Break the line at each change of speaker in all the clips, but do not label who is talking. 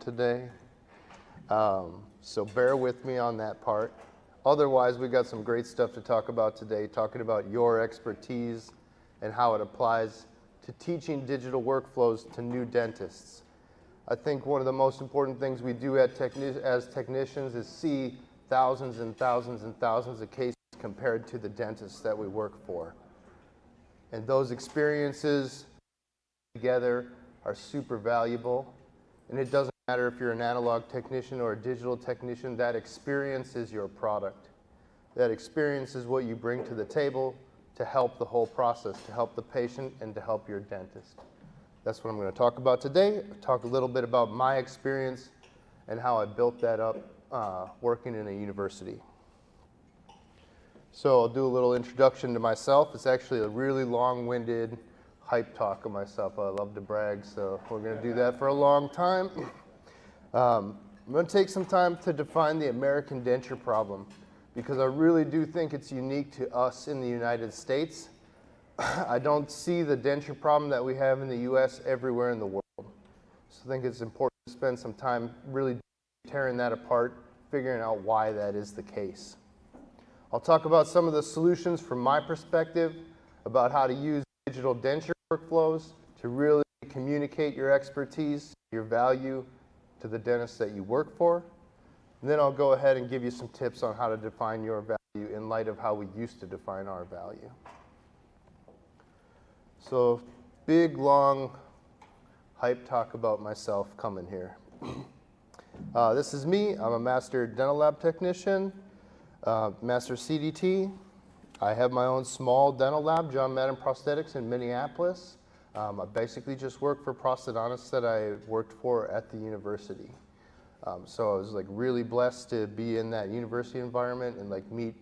today. So bear with me on that part. Otherwise, we got some great stuff to talk about today, talking about your expertise and how it applies to teaching digital workflows to new dentists. I think one of the most important things we do as technicians is see thousands and thousands and thousands of cases compared to the dentists that we work for. And those experiences together are super valuable. And it doesn't matter if you're an analog technician or a digital technician, that experience is your product. That experience is what you bring to the table to help the whole process, to help the patient and to help your dentist. That's what I'm going to talk about today. Talk a little bit about my experience and how I built that up working in a university. So I'll do a little introduction to myself. It's actually a really long-winded hype talk of myself. I love to brag, so we're going to do that for a long time. I'm going to take some time to define the American denture problem, because I really do think it's unique to us in the United States. I don't see the denture problem that we have in the US everywhere in the world. So I think it's important to spend some time really tearing that apart, figuring out why that is the case. I'll talk about some of the solutions from my perspective about how to use digital denture workflows to really communicate your expertise, your value to the dentists that you work for. And then I'll go ahead and give you some tips on how to define your value in light of how we used to define our value. So big, long hype talk about myself coming here. This is me. I'm a master dental lab technician, master CDT. I have my own small dental lab, John Madden Prosthetics in Minneapolis. I basically just work for prosthodontists that I worked for at the university. So I was like really blessed to be in that university environment and like meet,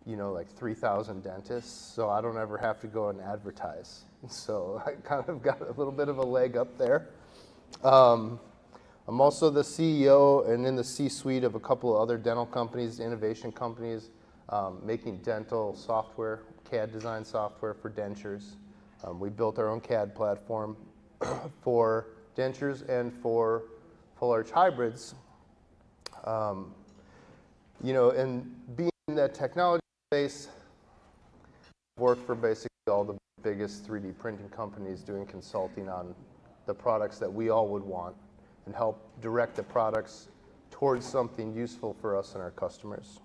you know, like 3,000 dentists. So I don't ever have to go and advertise. So I kind of got a little bit of a leg up there. I'm also the CEO and in the C-suite of a couple of other dental companies, innovation companies, making dental software, CAD design software for dentures. We built our own CAD platform for dentures and for full arch hybrids. You know, and being in that technology space, I've worked for basically all the biggest 3D printing companies doing consulting on the products that we all would want and help direct the products towards something useful for us and our customers.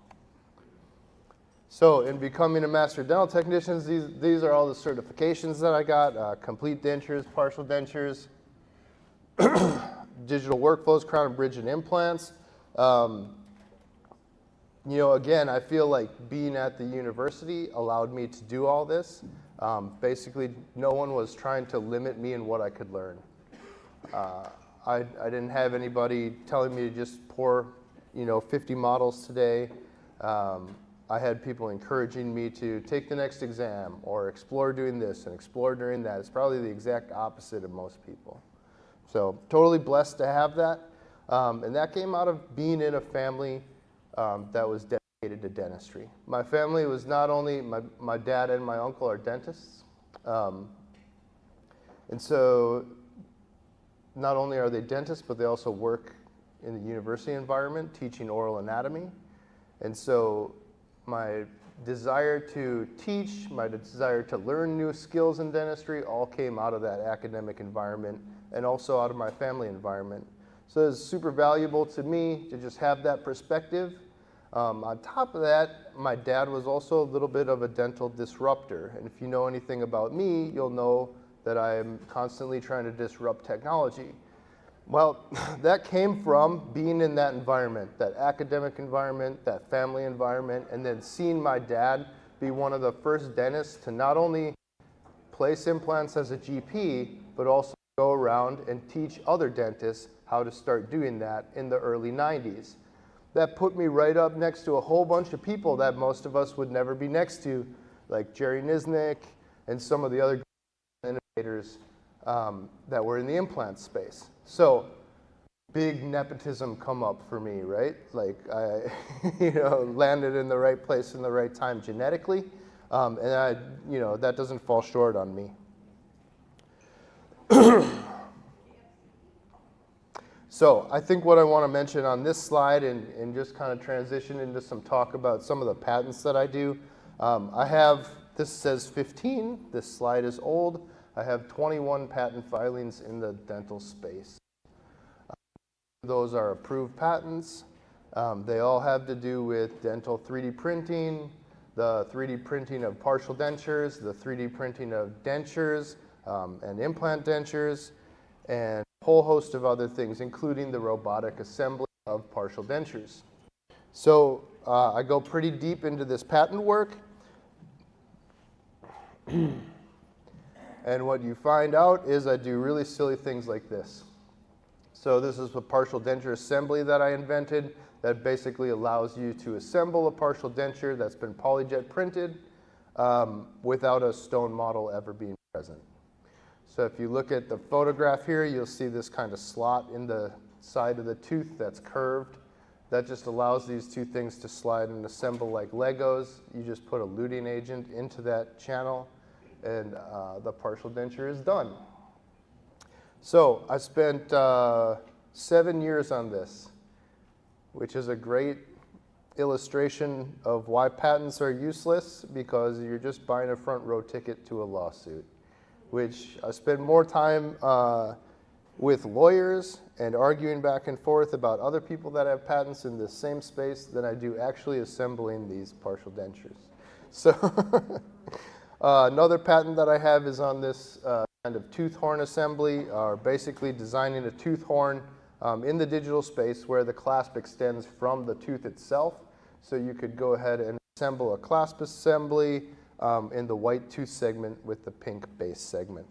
So in becoming a master dental technician, these are all the certifications that I got, complete dentures, partial dentures, digital workflows, crown and bridge and implants. You know, again, I feel like being at the university allowed me to do all this. Basically, no one was trying to limit me in what I could learn. I didn't have anybody telling me to just pour, you know, 50 models today. I had people encouraging me to take the next exam or explore doing this and explore doing that. It's probably the exact opposite of most people. So totally blessed to have that. And that came out of being in a family that was dedicated to dentistry. My family was not only, my dad and my uncle are dentists. And so not only are they dentists, but they also work in the university environment teaching oral anatomy. And so my desire to teach, my desire to learn new skills in dentistry all came out of that academic environment and also out of my family environment. So it's super valuable to me to just have that perspective. On top of that, my dad was also a little bit of a dental disruptor. And if you know anything about me, you'll know that I'm constantly trying to disrupt technology. Well, that came from being in that environment, that academic environment, that family environment, and then seeing my dad be one of the first dentists to not only place implants as a GP, but also go around and teach other dentists how to start doing that in the early 90s. That put me right up next to a whole bunch of people that most of us would never be next to, like Jerry Niznik and some of the other innovators that were in the implant space. So big nepotism come up for me, right? Like I, you know, landed in the right place in the right time genetically, and I, you know, that doesn't fall short on So I think what I want to mention on this slide and just kind of transition into some talk about some of the patents that I do. I have, this says 15, this slide is old. I have 21 patent filings in the dental space. Those are approved patents. They all have to do with dental 3D printing, the 3D printing of partial dentures, the 3D printing of dentures and implant dentures, and a whole host of other things, including the robotic assembly of partial dentures. So I go pretty deep into this patent work. And what you find out is I do really silly things like this. So this is a partial denture assembly that I invented that basically allows you to assemble a partial denture that's been polyjet printed without a stone model ever being present. So if you look at the photograph here, you'll see this kind of slot in the side of the tooth that's curved. That just allows these two things to slide and assemble like Legos. You just put a luting agent into that channel, and the partial denture is done. So I spent 7 years on this, which is a great illustration of why patents are useless, because you're just buying a front row ticket to a lawsuit, which I spend more time with lawyers and arguing back and forth about other people that have patents in the same space than I do actually assembling these partial dentures. So another patent that I have is on this kind of tooth horn assembly, or basically designing a tooth horn in the digital space where the clasp extends from the tooth itself. So you could go ahead and assemble a clasp assembly in the white tooth segment with the pink base segment.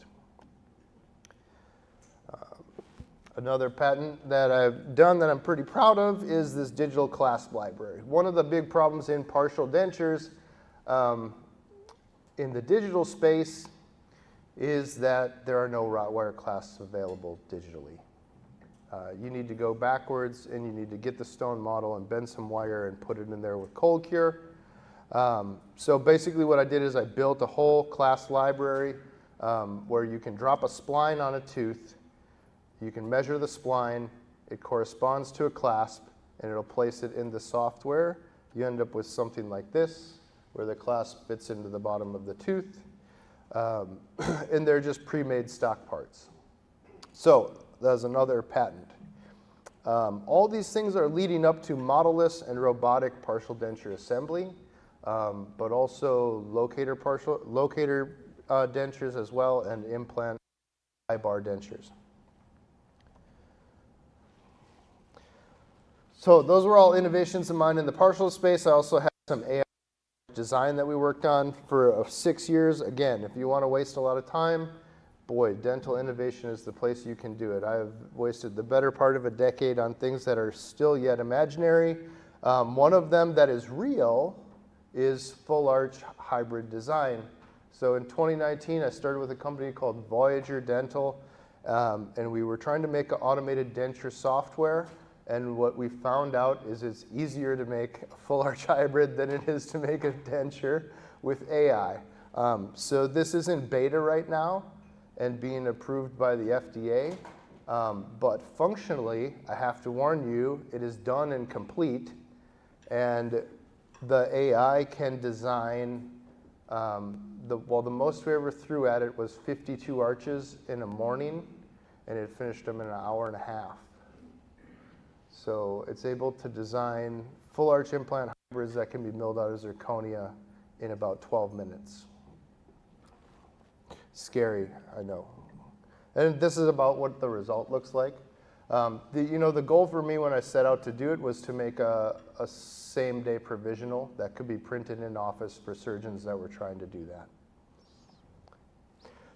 Another patent that I've done that I'm pretty proud of is this digital clasp library. One of the big problems in partial dentures in the digital space is that there are no wire clasps available digitally. You need to go backwards, and you need to get the stone model and bend some wire and put it in there with cold cure. So basically what I did is I built a whole class library where you can drop a spline on a tooth, you can measure the spline, it corresponds to a clasp, and it'll place it in the software. You end up with something like this, where the clasp fits into the bottom of the tooth, and they're just pre-made stock parts. So that's another patent. All these things are leading up to modelless and robotic partial denture assembly, but also locator dentures as well, and implant high-bar dentures. So those were all innovations of mine in the partial space. I also have some AI design that we worked on for 6 years. Again, if you want to waste a lot of time, boy, dental innovation is the place you can do it. I have wasted the better part of a decade on things that are still yet imaginary. One of them that is real is full arch hybrid design. So in 2019, I started with a company called Voyager Dental, and we were trying to make an automated denture software. And what we found out is it's easier to make a full arch hybrid than it is to make a denture with AI. So this is in beta right now and being approved by the FDA. But functionally, I have to warn you, it is done and complete. And the AI can design, the most we ever threw at it was 52 arches in a morning, and it finished them in an hour and a half. So it's able to design full arch implant hybrids that can be milled out of zirconia in about 12 minutes. Scary, I know. And this is about what the result looks like. The goal for me when I set out to do it was to make a same-day provisional that could be printed in office for surgeons that were trying to do that.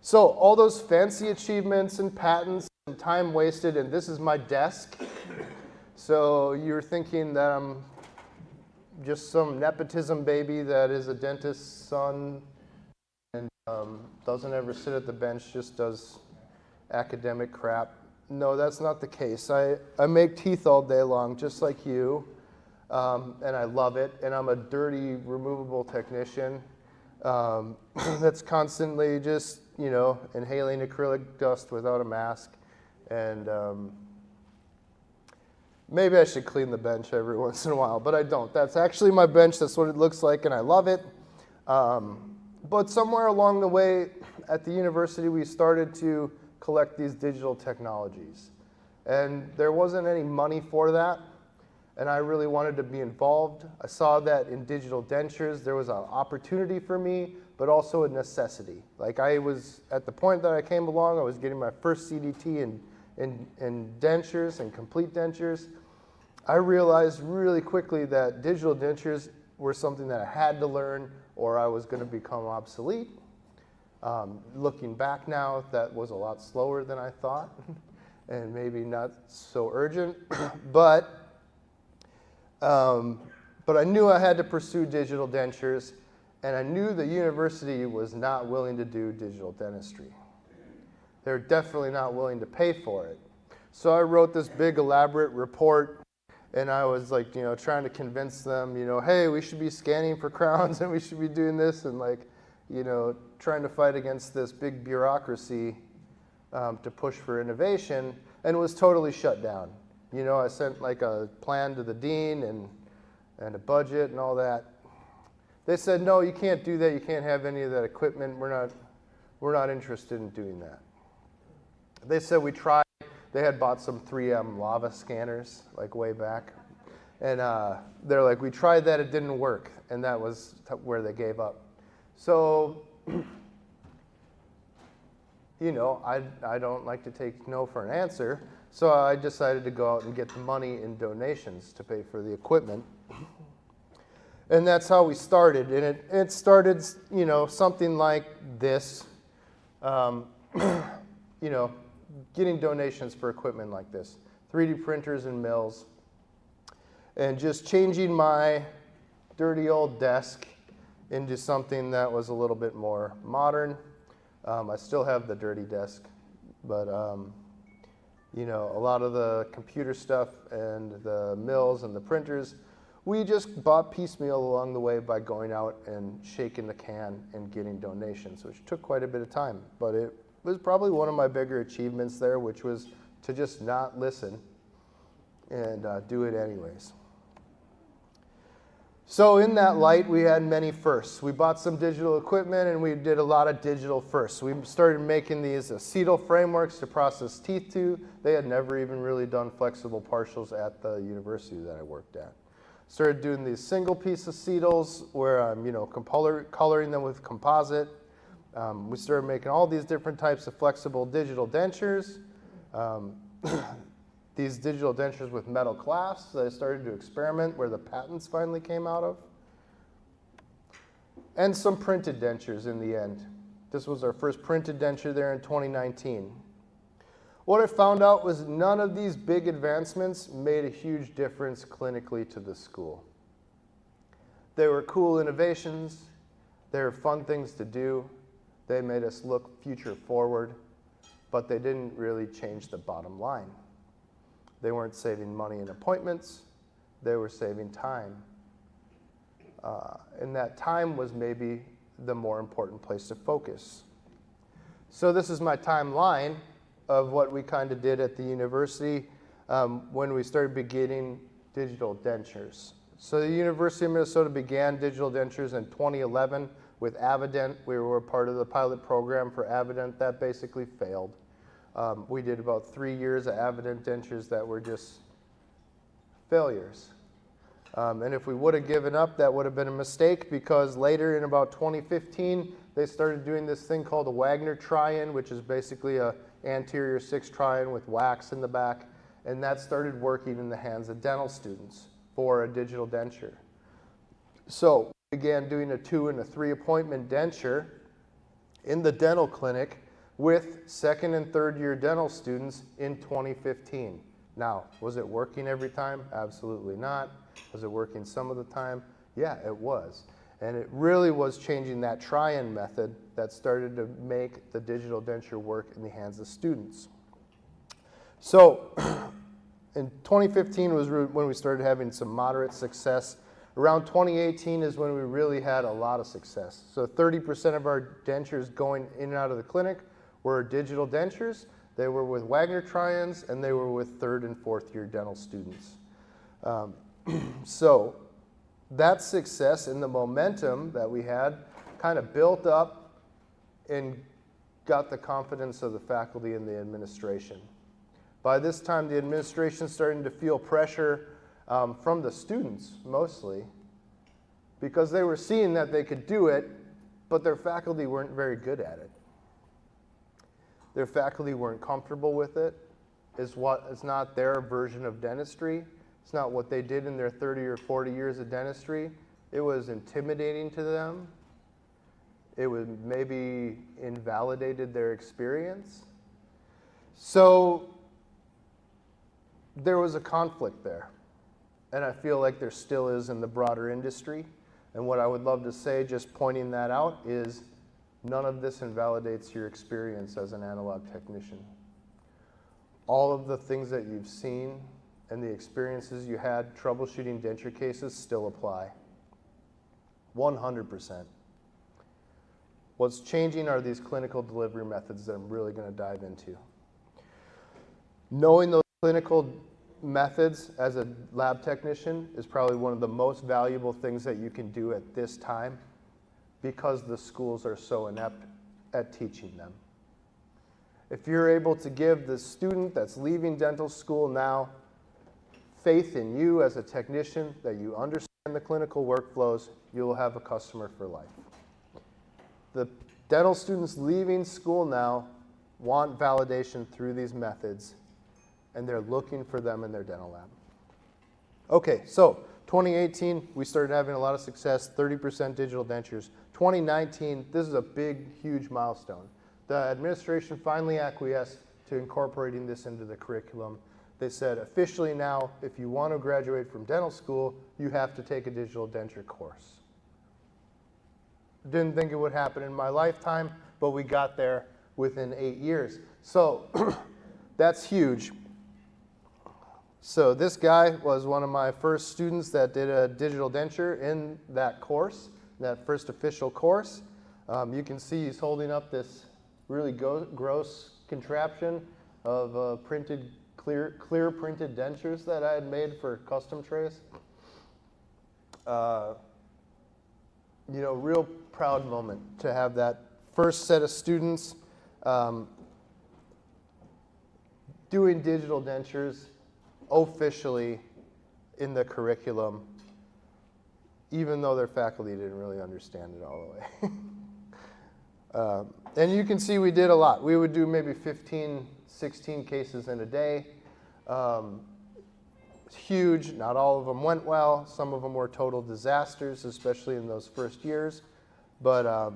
So all those fancy achievements and patents and time wasted, and this is my desk. So you're thinking that I'm just some nepotism baby that is a dentist's son and doesn't ever sit at the bench, just does academic crap. No, that's not the case. I make teeth all day long, just like you, and I love it. And I'm a dirty, removable technician that's constantly just, inhaling acrylic dust without a mask. And Maybe I should clean the bench every once in a while, but I don't. That's actually my bench. That's what it looks like, and I love it. But somewhere along the way at the university, we started to collect these digital technologies. And there wasn't any money for that, and I really wanted to be involved. I saw that in digital dentures, there was an opportunity for me, but also a necessity. Like I was, at the point that I came along, I was getting my first CDT in dentures and complete dentures. I realized really quickly that digital dentures were something that I had to learn or I was going to become obsolete. Looking back now, that was a lot slower than I thought and maybe not so urgent, but I knew I had to pursue digital dentures, and I knew the university was not willing to do digital dentistry. They're definitely not willing to pay for it. So I wrote this big elaborate report, and I was like, trying to convince them, hey, we should be scanning for crowns and we should be doing this, and like, trying to fight against this big bureaucracy to push for innovation, and was totally shut down. I sent like a plan to the dean and a budget and all that. They said, no, you can't do that. You can't have any of that equipment. We're not interested in doing that. They said we tried. They had bought some 3M lava scanners like way back. And they're like, we tried that, it didn't work. And that was where they gave up. So, I don't like to take no for an answer. So I decided to go out and get the money in donations to pay for the equipment. And that's how we started. And it started, something like this, getting donations for equipment like this, 3D printers and mills, and just changing my dirty old desk into something that was a little bit more modern. I still have the dirty desk, but a lot of the computer stuff and the mills and the printers, we just bought piecemeal along the way by going out and shaking the can and getting donations, which took quite a bit of time. But it was probably one of my bigger achievements there, which was to just not listen and do it anyways. So in that light, we had many firsts. We bought some digital equipment and we did a lot of digital firsts. We started making these acetal frameworks to process teeth to. They had never even really done flexible partials at the university that I worked at. Started doing these single piece acetals where I'm, coloring them with composite. We started making all these different types of flexible digital dentures. These digital dentures with metal clasps that I started to experiment where the patents finally came out of. And some printed dentures in the end. This was our first printed denture there in 2019. What I found out was none of these big advancements made a huge difference clinically to the school. They were cool innovations. They were fun things to do. They made us look future forward, but they didn't really change the bottom line. They weren't saving money in appointments. They were saving time. And that time was maybe the more important place to focus. So this is my timeline of what we kind of did at the university when we started beginning digital dentures. So the University of Minnesota began digital dentures in 2011 with Avident. We were part of the pilot program for Avident. That basically failed. We did about 3 years of Avident dentures that were just failures. And if we would have given up, that would have been a mistake, because later in about 2015, they started doing this thing called a Wagner try-in, which is basically a anterior 6 try-in with wax in the back. And that started working in the hands of dental students for a digital denture. So we began doing a 2 and a 3 appointment denture in the dental clinic with 2nd and 3rd year dental students in 2015. Now, was it working every time? Absolutely not. Was it working some of the time? Yeah, it was. And it really was changing that try-in method that started to make the digital denture work in the hands of students. So in 2015 was when we started having some moderate success. Around 2018 is when we really had a lot of success. So 30% of our dentures going in and out of the clinic were digital dentures. They were with Wagner Tryons, and they were with 3rd and 4th year dental students. So that success and the momentum that we had kind of built up and got the confidence of the faculty and the administration. By this time, the administration starting to feel pressure from the students, mostly, because they were seeing that they could do it, but their faculty weren't very good at it. Their faculty weren't comfortable with it. It's not their version of dentistry. It's not what they did in their 30 or 40 years of dentistry. It was intimidating to them. It would maybe invalidated their experience. So there was a conflict there. And I feel like there still is in the broader industry. And what I would love to say, just pointing that out, is none of this invalidates your experience as an analog technician. All of the things that you've seen and the experiences you had troubleshooting denture cases still apply. 100%. What's changing are these clinical delivery methods that I'm really going to dive into. Knowing those clinical methods as a lab technician is probably one of the most valuable things that you can do at this time, because the schools are so inept at teaching them. If you're able to give the student that's leaving dental school now faith in you as a technician, that you understand the clinical workflows, you'll have a customer for life. The dental students leaving school now want validation through these methods, and they're looking for them in their dental lab. Okay, so 2018, we started having a lot of success, 30% digital dentures. 2019, this is a big, huge milestone. The administration finally acquiesced to incorporating this into the curriculum. They said, officially now, if you want to graduate from dental school, you have to take a digital denture course. Didn't think it would happen in my lifetime, but we got there within 8 years. So that's huge. So this guy was one of my first students that did a digital denture in that course, that first official course. You can see he's holding up this really gross contraption of clear printed dentures that I had made for custom trays. You know, real proud moment to have that first set of students doing digital dentures officially in the curriculum, even though their faculty didn't really understand it all the way. And you can see we did a lot. We would do maybe 15, 16 cases in a day. It's huge. Not all of them went well. Some of them were total disasters, especially in those first years. But,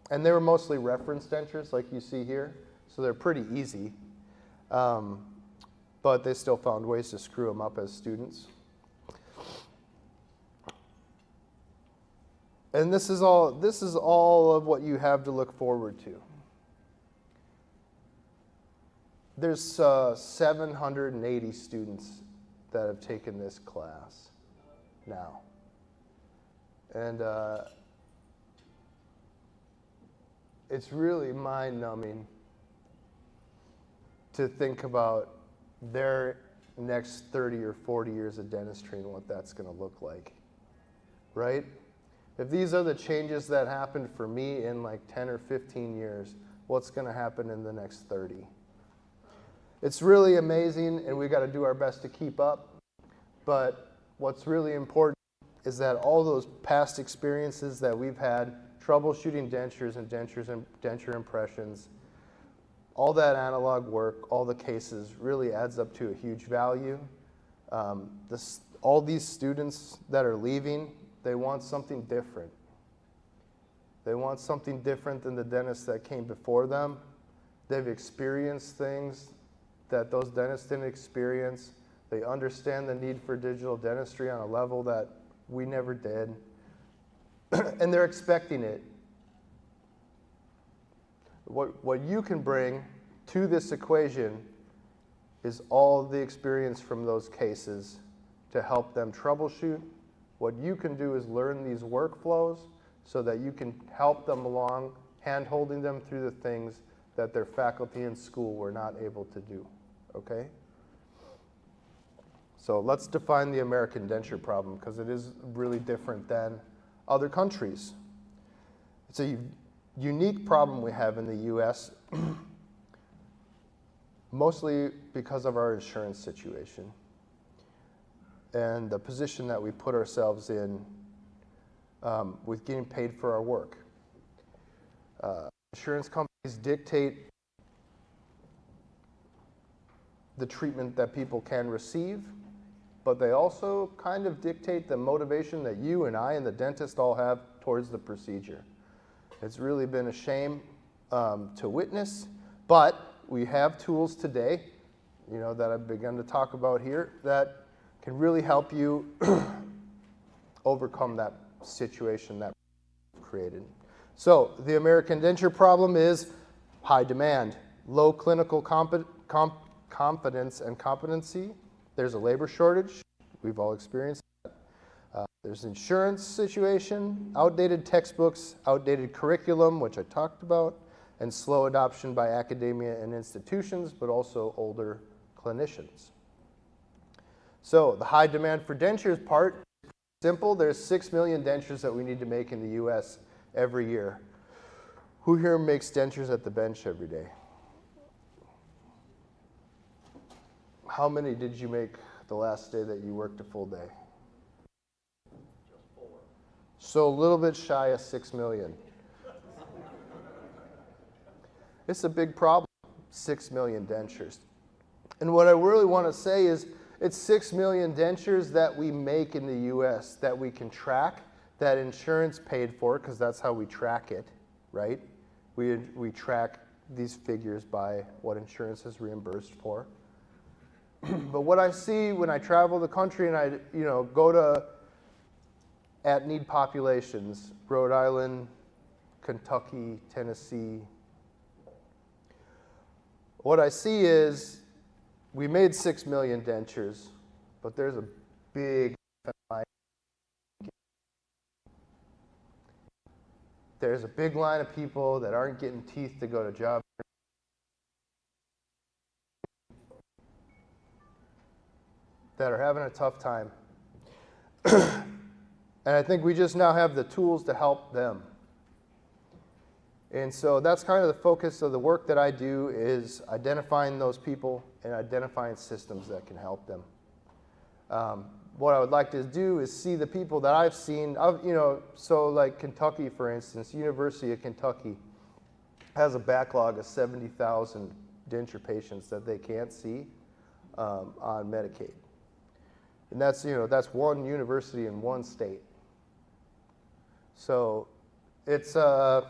and they were mostly reference dentures like you see here, so they're pretty easy. But they still found ways to screw them up as students. And this is all of what you have to look forward to. There's 780 students that have taken this class now. And it's really mind-numbing to think about their next 30 or 40 years of dentistry and what that's going to look like, right? If these are the changes that happened for me in like 10 or 15 years, what's going to happen in the next 30? It's really amazing, and we've got to do our best to keep up. But what's really important is that all those past experiences that we've had, troubleshooting dentures and denture impressions, all that analog work, all the cases really adds up to a huge value. All these students that are leaving, they want something different. They want something different than the dentists that came before them. They've experienced things that those dentists didn't experience. They understand the need for digital dentistry on a level that we never did. And they're expecting it. What you can bring to this equation is all the experience from those cases to help them troubleshoot. What you can do is learn these workflows so that you can help them along, hand-holding them through the things that their faculty in school were not able to do, okay? So let's define the American denture problem, because it is really different than other countries. It's a unique problem we have in the US, mostly because of our insurance situation and the position that we put ourselves in with getting paid for our work. Insurance companies dictate the treatment that people can receive, but they also kind of dictate the motivation that you and I and the dentist all have towards the procedure. It's really been a shame to witness, but we have tools today, you know, that I've begun to talk about here that can really help you overcome that situation that we've created. So the American denture problem is high demand, low clinical confidence and competency. There's a labor shortage. We've all experienced that. There's insurance situation, outdated textbooks, outdated curriculum, which I talked about, and slow adoption by academia and institutions, but also older clinicians. So the high demand for dentures part is simple. There's 6 million dentures that we need to make in the US every year. Who here makes dentures at the bench every day? How many did you make the last day that you worked a full day?
Just 4.
So a little bit shy of 6 million. It's a big problem, 6 million dentures. And what I really want to say is it's 6 million dentures that we make in the US that we can track, that insurance paid for, because that's how we track it, right? We track these figures by what insurance is reimbursed for. But what I see when I travel the country and I go to at-need populations, Rhode Island, Kentucky, Tennessee, what I see is we made 6 million dentures, but there's a big line. There's a big line of people that aren't getting teeth to go to job that are having a tough time. And I think we just now have the tools to help them. And so that's kind of the focus of the work that I do, is identifying those people and identifying systems that can help them. What I would like to do is see the people that I've seen, so like Kentucky, for instance, University of Kentucky has a backlog of 70,000 denture patients that they can't see on Medicaid. And that's one university in one state. So it's a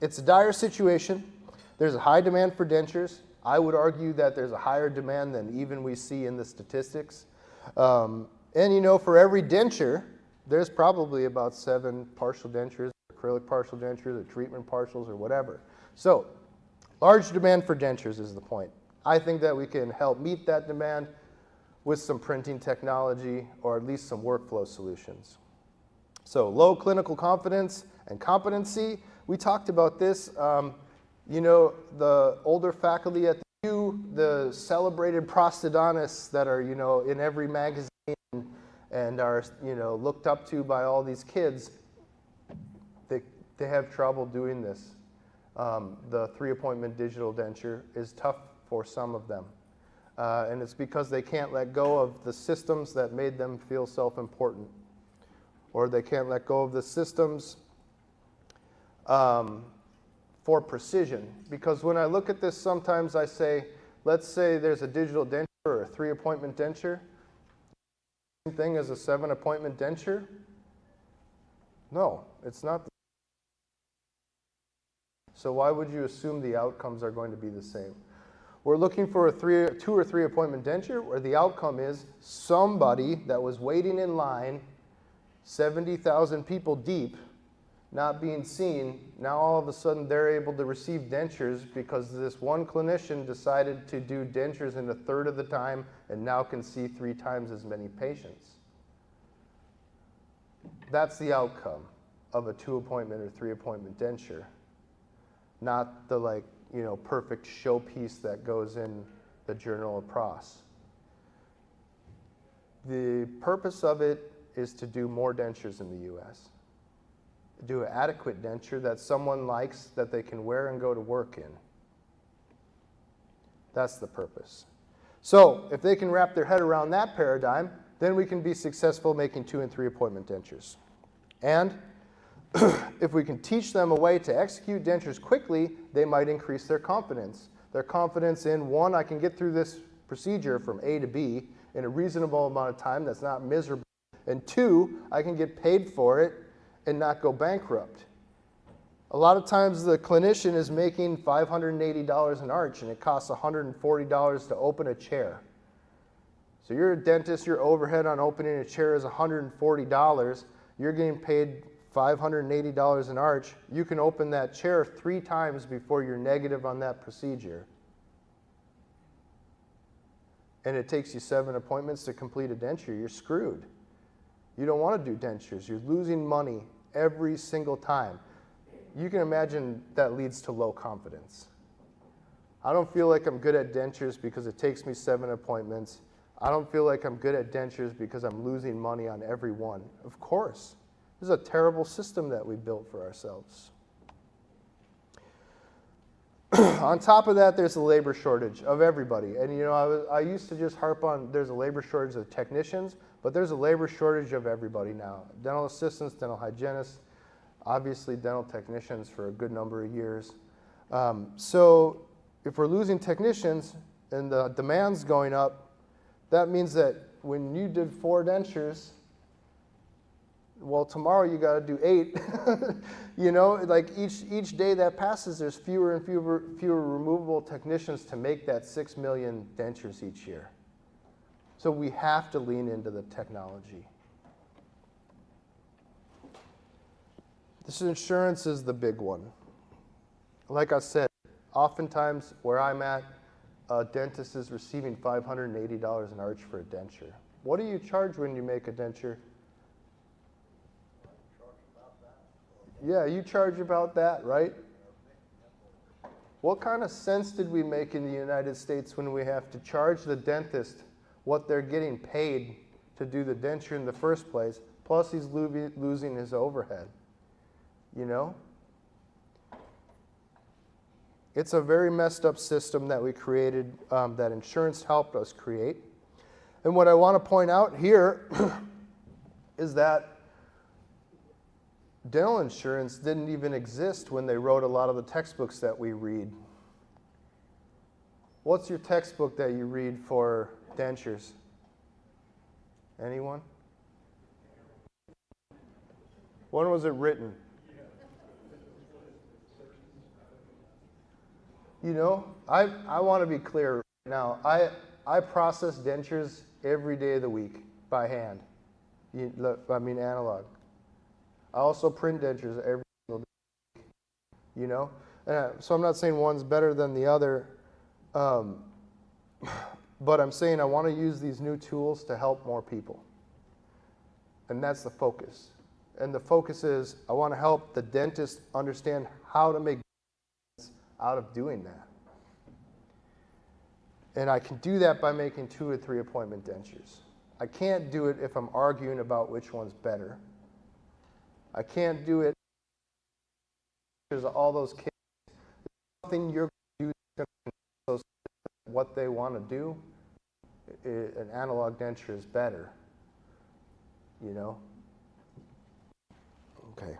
dire situation. There's a high demand for dentures. I would argue that there's a higher demand than even we see in the statistics. And for every denture, there's probably about 7 partial dentures, acrylic partial dentures, or treatment partials, or whatever. So large demand for dentures is the point. I think that we can help meet that demand with some printing technology, or at least some workflow solutions. So low clinical confidence and competency. We talked about this. The older faculty at the U, the celebrated prosthodontists that are, in every magazine and are, looked up to by all these kids, they have trouble doing this. The 3-appointment digital denture is tough for some of them. And it's because they can't let go of the systems that made them feel self-important, or they can't let go of the systems for precision. Because when I look at this, sometimes I say, let's say there's a digital denture or a 3-appointment denture. Same thing as a 7-appointment denture? No, it's not. So why would you assume the outcomes are going to be the same? We're looking for a 2 or 3 appointment denture where the outcome is somebody that was waiting in line, 70,000 people deep, not being seen. Now all of a sudden they're able to receive dentures because this one clinician decided to do dentures in 1/3 of the time and now can see 3 times as many patients. That's the outcome of a 2-appointment or 3-appointment denture, not the perfect showpiece that goes in the Journal of Pros. The purpose of it is to do more dentures in the U.S. Do an adequate denture that someone likes, that they can wear and go to work in. That's the purpose. So if they can wrap their head around that paradigm, then we can be successful making 2- and 3-appointment dentures. And if we can teach them a way to execute dentures quickly, they might increase their confidence. Their confidence in, one, I can get through this procedure from A to B in a reasonable amount of time that's not miserable, and two, I can get paid for it and not go bankrupt. A lot of times the clinician is making $580 an arch and it costs $140 to open a chair. So you're a dentist, your overhead on opening a chair is $140. You're getting paid $580 an arch. You can open that chair 3 times before you're negative on that procedure. And it takes you 7 appointments to complete a denture. You're screwed. You don't want to do dentures. You're losing money every single time. You can imagine that leads to low confidence. I don't feel like I'm good at dentures because it takes me 7 appointments. I don't feel like I'm good at dentures because I'm losing money on every one. Of course. This is a terrible system that we built for ourselves. On top of that, there's a labor shortage of everybody. And I used to just harp on there's a labor shortage of technicians, but there's a labor shortage of everybody now. Dental assistants, dental hygienists, obviously dental technicians for a good number of years. So if we're losing technicians and the demand's going up, that means that when you did 4 dentures, well, tomorrow you got to do 8. Like each day that passes, there's fewer and fewer removable technicians to make that 6 million dentures each year. So we have to lean into the technology. This insurance is the big one. Like I said, oftentimes where I'm at, a dentist is receiving $580 an arch for a denture. What do you charge when you make a denture? Yeah, you charge about that, right? What kind of sense did we make in the United States when we have to charge the dentist what they're getting paid to do the denture in the first place, plus he's losing his overhead? It's a very messed up system that we created, that insurance helped us create. And what I want to point out here is that dental insurance didn't even exist when they wrote a lot of the textbooks that we read. What's your textbook that you read for dentures? Anyone? When was it written? I want to be clear right now. I process dentures every day of the week by hand. Analog. I also print dentures every single day. So I'm not saying one's better than the other, but I'm saying I want to use these new tools to help more people. And that's the focus. And the focus is I want to help the dentist understand how to make out of doing that. And I can do that by making 2 or 3 appointment dentures. I can't do it if I'm arguing about which one's better. I can't do it because all those kids. There's nothing you're going to do that's going to what they want to do. An analog denture is better. Okay.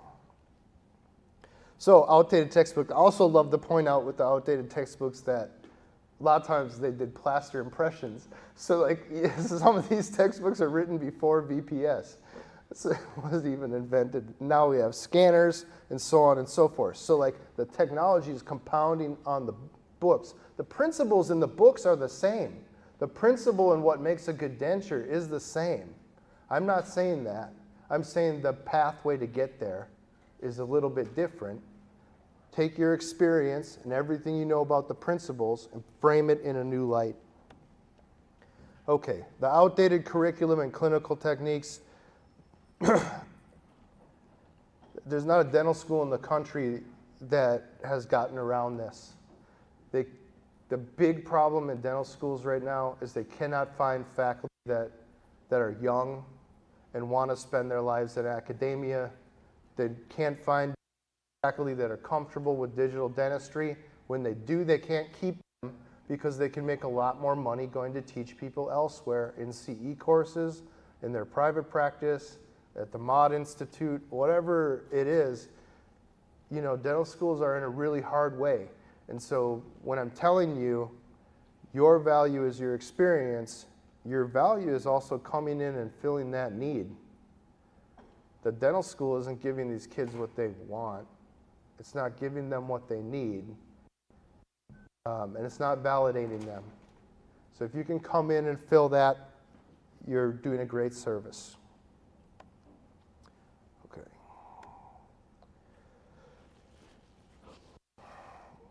So outdated textbook. I also love to point out with the outdated textbooks that a lot of times they did plaster impressions. So some of these textbooks are written before VPS. So it wasn't even invented. Now we have scanners and so on and so forth. So the technology is compounding on the books. The principles in the books are the same. The principle in what makes a good denture is the same. I'm not saying that. I'm saying the pathway to get there is a little bit different. Take your experience and everything you know about the principles and frame it in a new light. Okay, the outdated curriculum and clinical techniques. There's not a dental school in the country that has gotten around this. The big problem in dental schools right now is they cannot find faculty that are young and want to spend their lives in academia. They can't find faculty that are comfortable with digital dentistry. When they do, they can't keep them because they can make a lot more money going to teach people elsewhere in CE courses, in their private practice, at the Mod Institute, whatever it is. You know, dental schools are in a really hard way. And so when I'm telling you your value is your experience, your value is also coming in and filling that need. The dental school isn't giving these kids what they want. It's not giving them what they need. And it's not validating them. So if you can come in and fill that, you're doing a great service. Okay.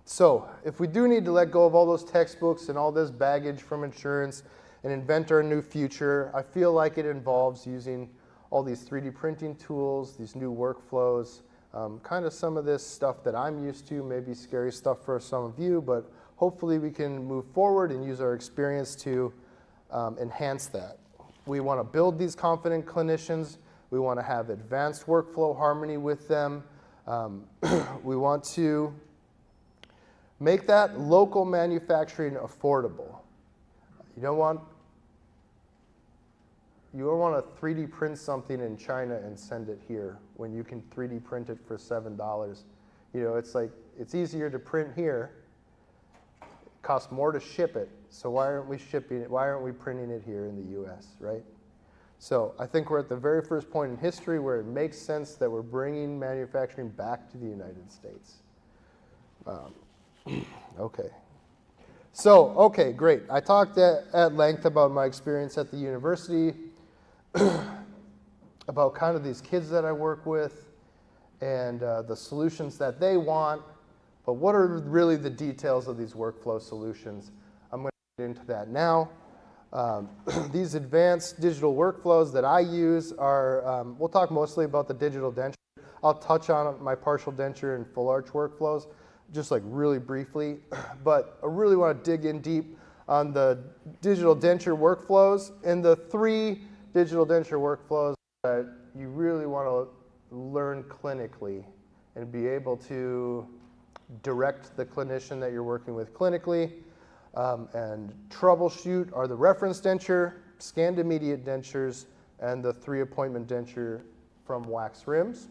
So if we do need to let go of all those textbooks and all this baggage from insurance and invent our new future, I feel like it involves using all these 3D printing tools, these new workflows, kind of some of this stuff that I'm used to, maybe scary stuff for some of you, but hopefully we can move forward and use our experience to enhance that. We want to build these confident clinicians. We want to have advanced workflow harmony with them. We want to make that local manufacturing affordable. You don't want to 3D print something in China and send it here when you can 3D print it for $7. You know, it's like, it's easier to print here. It costs more to ship it. So why aren't we shipping it? Why aren't we printing it here in the US, right? So I think we're at the very first point in history where it makes sense that we're bringing manufacturing back to the United States. Okay. So, okay, great. I talked at length about my experience at the university, about kind of these kids that I work with and the solutions that they want. But what are really the details of these workflow solutions? I'm going to get into that now. These advanced digital workflows that I use are, we'll talk mostly about the digital denture. I'll touch on my partial denture and full arch workflows, just like really briefly. But I really want to dig in deep on the digital denture workflows and the 3 digital denture workflows that you really want to learn clinically and be able to direct the clinician that you're working with clinically and troubleshoot are the reference denture, scanned immediate dentures, and the 3-appointment denture from wax rims.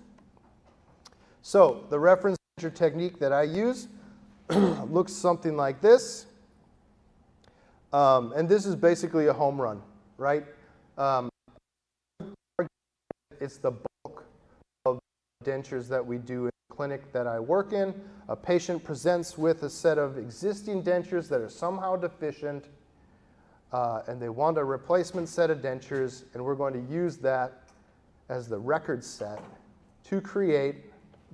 So the reference denture technique that I use looks something like this. And this is basically a home run, right? It's the bulk of dentures that we do in the clinic that I work in. A patient presents with a set of existing dentures that are somehow deficient, and they want a replacement set of dentures, and we're going to use that as the record set to create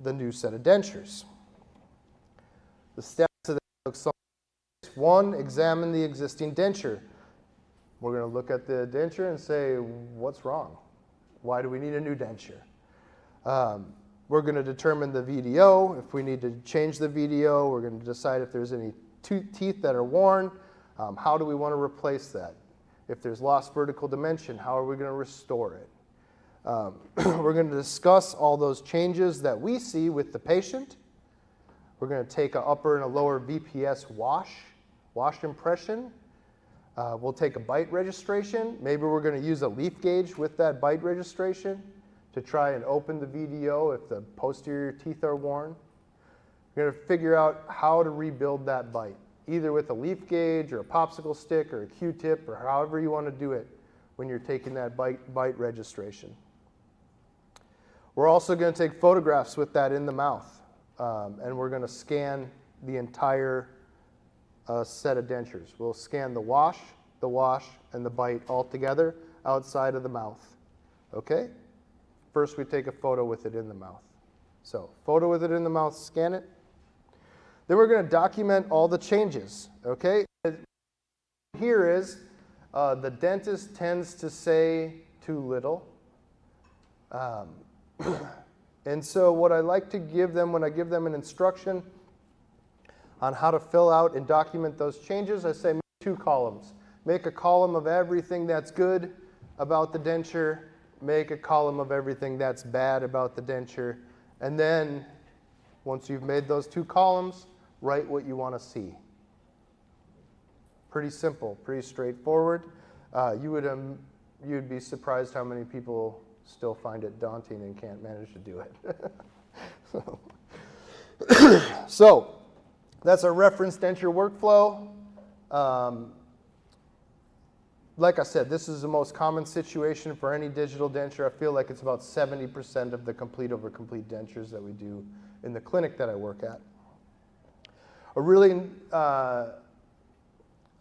the new set of dentures. The steps of that look something like this. 1, examine the existing denture. We're going to look at the denture and say, what's wrong? Why do we need a new denture? We're going to determine the VDO. If we need to change the VDO, we're going to decide if there's any teeth that are worn. How do we want to replace that? If there's lost vertical dimension, how are we going to restore it? We're going to discuss all those changes that we see with the patient. We're going to take an upper and a lower VPS wash impression. We'll take a bite registration. Maybe we're going to use a leaf gauge with that bite registration to try and open the VDO if the posterior teeth are worn. We're going to figure out how to rebuild that bite, either with a leaf gauge or a popsicle stick or a Q-tip or however you want to do it when you're taking that bite registration. We're also going to take photographs with that in the mouth, and we're going to scan the entire set of dentures. We'll scan the wash, and the bite all together outside of the mouth. Okay? First, we take a photo with it in the mouth. So, photo with it in the mouth, scan it. Then we're going to document all the changes. Okay? Here is the dentist tends to say too little. And so what I like to give them when I give them an instruction, on how to fill out and document those changes, I say make 2 columns. Make a column of everything that's good about the denture, make a column of everything that's bad about the denture, and then once you've made those 2 columns, write what you want to see. Pretty simple, pretty straightforward. You'd be surprised how many people still find it daunting and can't manage to do it. So that's our reference denture workflow. Like I said, this is the most common situation for any digital denture. I feel like it's about 70% of the complete over complete dentures that we do in the clinic that I work at.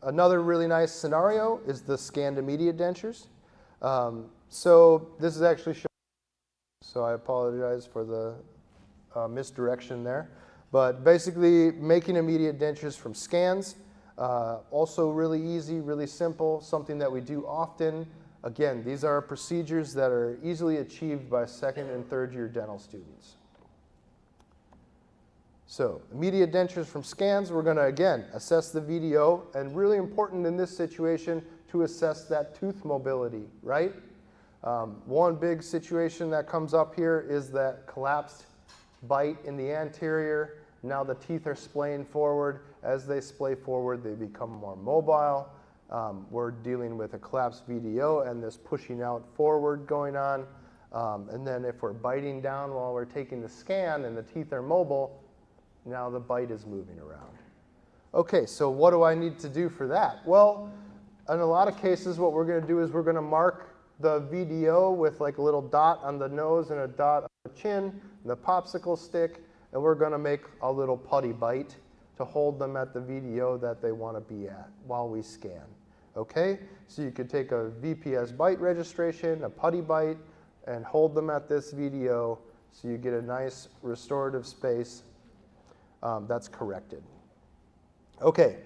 Another really nice scenario is the scanned immediate dentures. So this is actually showing, so I apologize for the misdirection there. But basically making immediate dentures from scans, also really easy, really simple, something that we do often. Again, these are procedures that are easily achieved by 2nd and 3rd year dental students. So immediate dentures from scans, we're going to, again, assess the VDO, and really important in this situation to assess that tooth mobility, right? One big situation that comes up here is that collapsed bite in the anterior. Now the teeth are splaying forward. As they splay forward, they become more mobile. We're dealing with a collapsed VDO and this pushing out forward going on. And then if we're biting down while we're taking the scan and the teeth are mobile, now the bite is moving around. Okay, so what do I need to do for that? Well, in a lot of cases, what we're going to do is we're going to mark the VDO with like a little dot on the nose and a dot on the chin and the popsicle stick, and we're going to make a little putty bite to hold them at the VDO that they want to be at while we scan. Okay, so you could take a VPS bite registration, a putty bite, and hold them at this VDO so you get a nice restorative space that's corrected. Okay,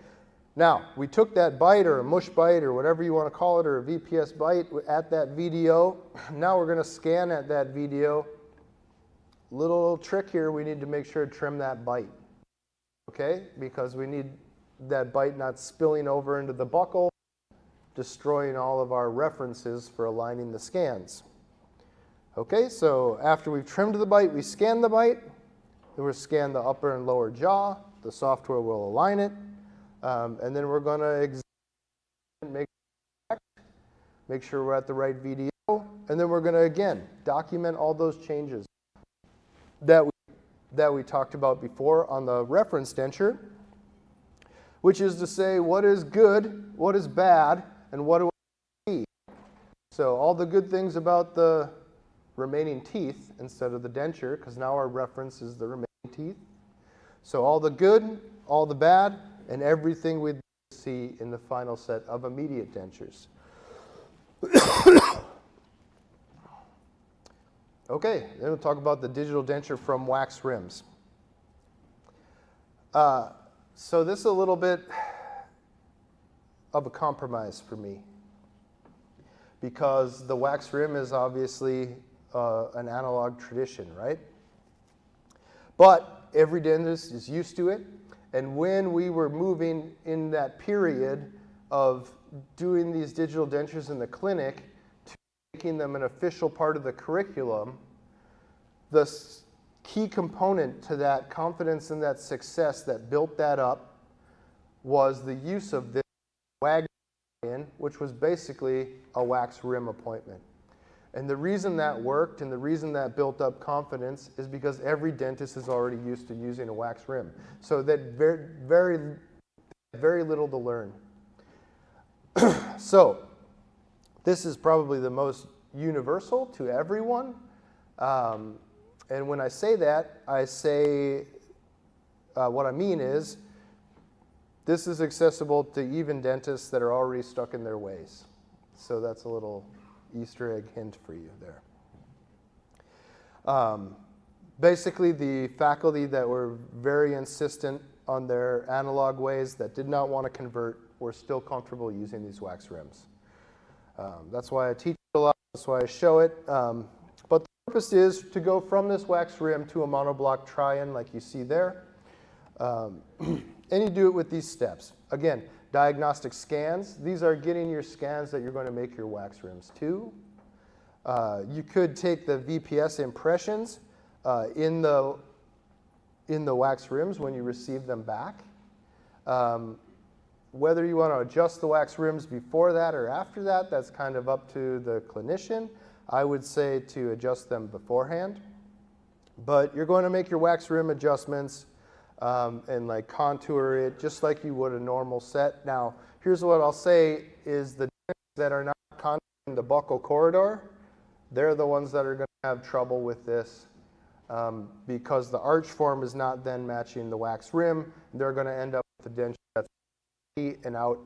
now we took that bite or a mush bite or whatever you want to call it, or a VPS bite at that VDO. Now we're going to scan at that VDO. Little trick here, we need to make sure to trim that bite. Okay, because we need that bite not spilling over into the buccal, destroying all of our references for aligning the scans. Okay, so after we've trimmed the bite, we scan the bite. Then we'll scan the upper and lower jaw. The software will align it. And then we're going to examine, make sure we're at the right VDO. And then we're going to, again, document all those changes that we talked about before on the reference denture, which is to say what is good, what is bad, and what do I see. So all the good things about the remaining teeth instead of the denture, because now our reference is the remaining teeth. So all the good, all the bad, and everything we see in the final set of immediate dentures. Okay, then we'll talk about the digital denture from wax rims. So this is a little bit of a compromise for me, because the wax rim is obviously an analog tradition, right? But every dentist is used to it, and when we were moving in that period of doing these digital dentures in the clinic to making them an official part of the curriculum, the key component to that confidence and that success that built that up was the use of this WAG, which was basically a wax rim appointment. And the reason that worked and the reason that built up confidence is because every dentist is already used to using a wax rim. So that very little to learn. So this is probably the most universal to everyone. And when I say that, I say what I mean is this is accessible to even dentists that are already stuck in their ways. So that's a little Easter egg hint for you there. Basically, the faculty that were very insistent on their analog ways, that did not want to convert, were still comfortable using these wax rims. That's why I teach it a lot, that's why I show it. But the purpose is to go from this wax rim to a monoblock try-in like you see there. And you do it with these steps. Again, diagnostic scans. These are getting your scans that you're going to make your wax rims to. You could take the VPS impressions in the wax rims when you receive them back. Whether you want to adjust the wax rims before that or after that, that's kind of up to the clinician. I would say to adjust them beforehand. But you're going to make your wax rim adjustments and like contour it just like you would a normal set. Now, here's what I'll say is the that are not contouring the buccal corridor, they're the ones that are going to have trouble with this because the arch form is not then matching the wax rim. They're going to end up with a denture that's and out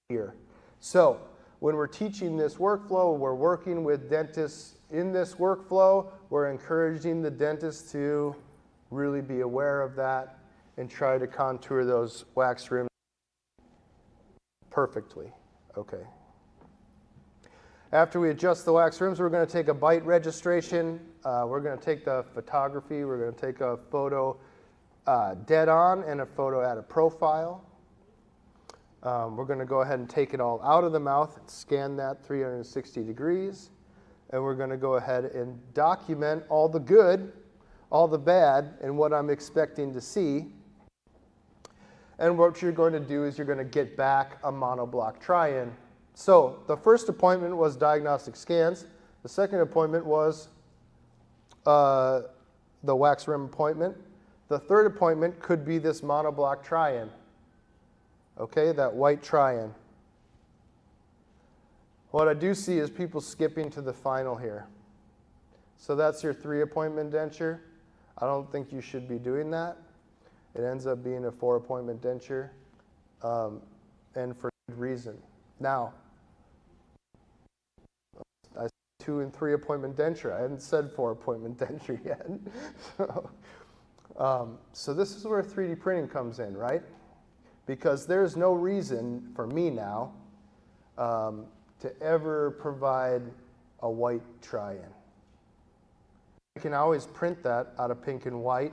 here. So when we're teaching this workflow, we're working with dentists in this workflow. We're encouraging the dentist to really be aware of that and try to contour those wax rims perfectly. Okay. After we adjust the wax rims, we're going to take a bite registration. We're going to take the photography. We're going to take a photo dead on and a photo at a profile. We're going to go ahead and take it all out of the mouth and scan that 360 degrees. And we're going to go ahead and document all the good, all the bad, and what I'm expecting to see. And what you're going to do is you're going to get back a monoblock try-in. So the first appointment was diagnostic scans. The second appointment was the wax rim appointment. The third appointment could be this monoblock try-in. Okay, that white try-in. What I do see is people skipping to the final here. So that's your 3-appointment denture. I don't think you should be doing that. It ends up being a 4-appointment denture, and for good reason. Now, I said 2 and 3-appointment denture. I hadn't said 4-appointment denture yet. So this is where 3D printing comes in, right? Because there's no reason for me now to ever provide a white try-in. I can always print that out of pink and white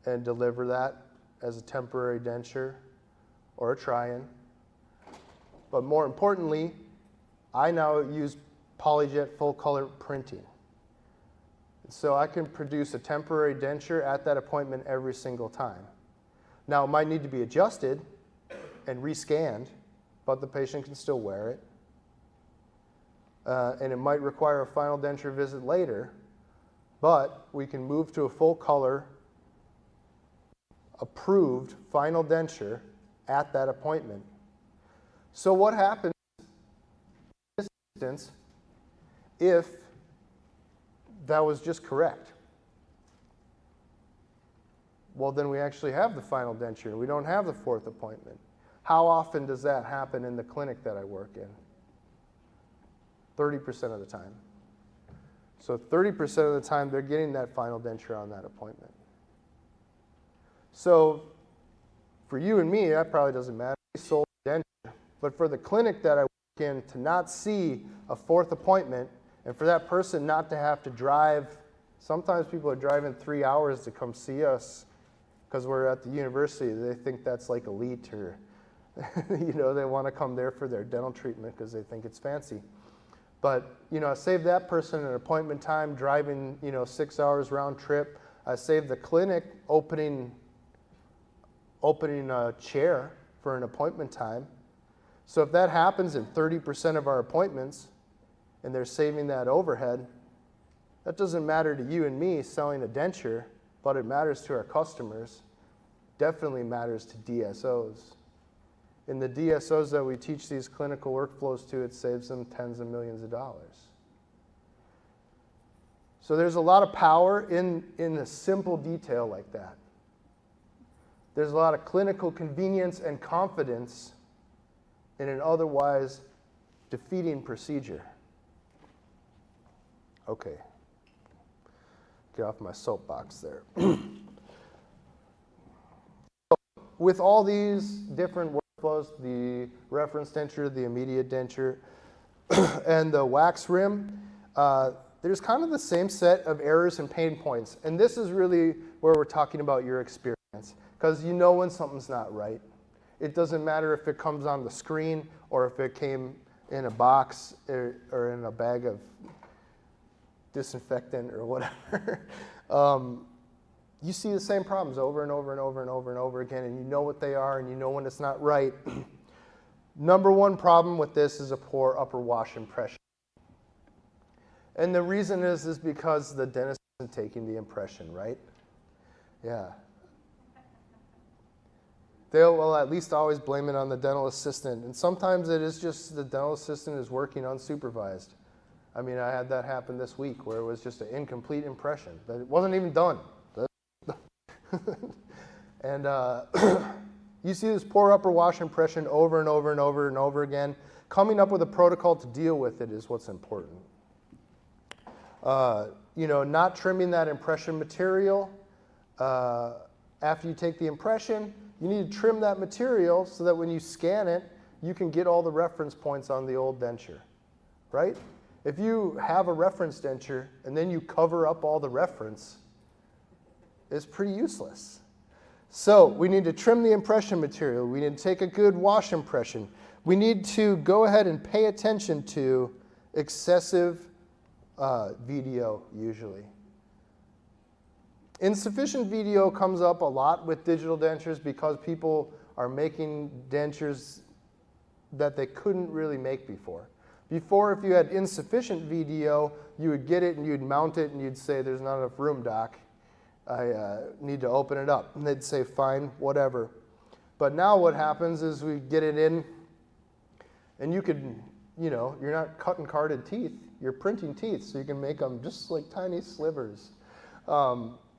and deliver that as a temporary denture or a try-in. But more importantly, I now use PolyJet full color printing. So I can produce a temporary denture at that appointment every single time. Now, it might need to be adjusted and rescanned, but the patient can still wear it. And it might require a final denture visit later, but we can move to a full color, approved final denture at that appointment. So what happens in this instance if that was just correct? Well, then we actually have the final denture. We don't have the 4th appointment. How often does that happen in the clinic that I work in? 30% of the time. So 30% of the time, they're getting that final denture on that appointment. So for you and me, that probably doesn't matter. We sold the denture. But for the clinic that I work in, to not see a 4th appointment, and for that person not to have to drive, sometimes people are driving 3 hours to come see us because we're at the university. They think that's like elite, or you know, they want to come there for their dental treatment because they think it's fancy. But you know, I saved that person an appointment time driving 6 hours round trip. I saved the clinic opening a chair for an appointment time. So if that happens in 30% of our appointments, and they're saving that overhead, that doesn't matter to you and me selling a denture, but it matters to our customers. Definitely matters to DSOs. In the DSOs that we teach these clinical workflows to, it saves them tens of millions of dollars. So there's a lot of power in a simple detail like that. There's a lot of clinical convenience and confidence in an otherwise defeating procedure. Okay. Get off my soapbox there. So with all these different workflows, the reference denture, the immediate denture, and the wax rim, there's kind of the same set of errors and pain points. And this is really where we're talking about your experience. Because because you know when something's not right. It doesn't matter if it comes on the screen or if it came in a box or in a bag of disinfectant or whatever. You see the same problems over and over and over and over and over again, and you know what they are, and you know when it's not right. Number one problem with this is a poor upper wash impression. And the reason is because the dentist isn't taking the impression, right? Yeah. They'll at least always blame it on the dental assistant. And sometimes it is just the dental assistant is working unsupervised. I mean, I had that happen this week where it was just an incomplete impression. But it wasn't even done. And you see this poor upper wash impression over and over and over and over again. Coming up with a protocol to deal with it is what's important. Not trimming that impression material. After you take the impression, you need to trim that material so that when you scan it, you can get all the reference points on the old denture, right? If you have a reference denture and then you cover up all the reference, it's pretty useless. So we need to trim the impression material. We need to take a good wash impression. We need to go ahead and pay attention to excessive VDO usually. Insufficient VDO comes up a lot with digital dentures because people are making dentures that they couldn't really make before. Before, if you had insufficient VDO, you would get it and you'd mount it and you'd say, there's not enough room, doc. I need to open it up. And they'd say, fine, whatever. But now what happens is we get it in and you could, you're not cutting carded teeth, you're printing teeth, so you can make them just like tiny slivers.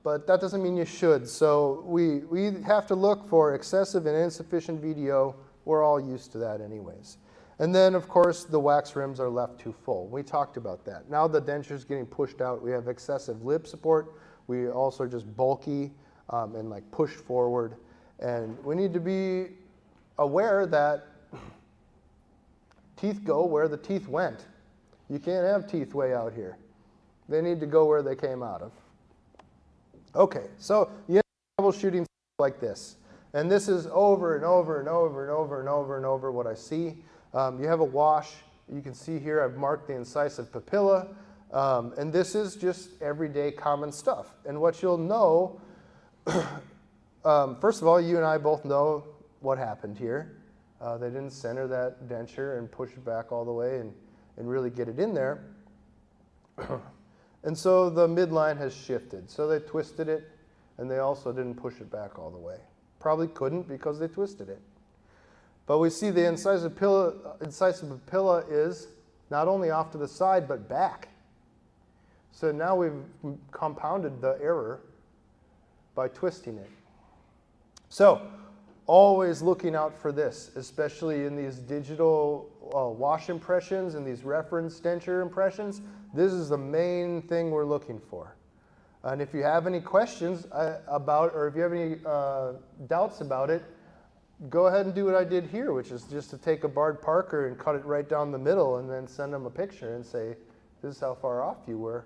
But that doesn't mean you should. So we have to look for excessive and insufficient VDO. We're all used to that anyways. And then, of course, the wax rims are left too full. We talked about that. Now the denture's getting pushed out. We have excessive lip support. We also are just bulky and like pushed forward. And we need to be aware that teeth go where the teeth went. You can't have teeth way out here. They need to go where they came out of. Okay, so you have troubleshooting like this. And this is over and over and over and over and over and over what I see. You have a wash. You can see here I've marked the incisive papilla. And this is just everyday common stuff. And what you'll know, first of all, you and I both know what happened here. They didn't center that denture and push it back all the way and really get it in there. And so the midline has shifted. So they twisted it, and they also didn't push it back all the way. Probably couldn't because they twisted it. But we see the incisive papilla is not only off to the side, but back. So now we've compounded the error by twisting it. So always looking out for this, especially in these digital wash impressions and these reference denture impressions. This is the main thing we're looking for. And if you have any questions about, or if you have any doubts about it, go ahead and do what I did here, which is just to take a Bard Parker and cut it right down the middle and then send them a picture and say, this is how far off you were.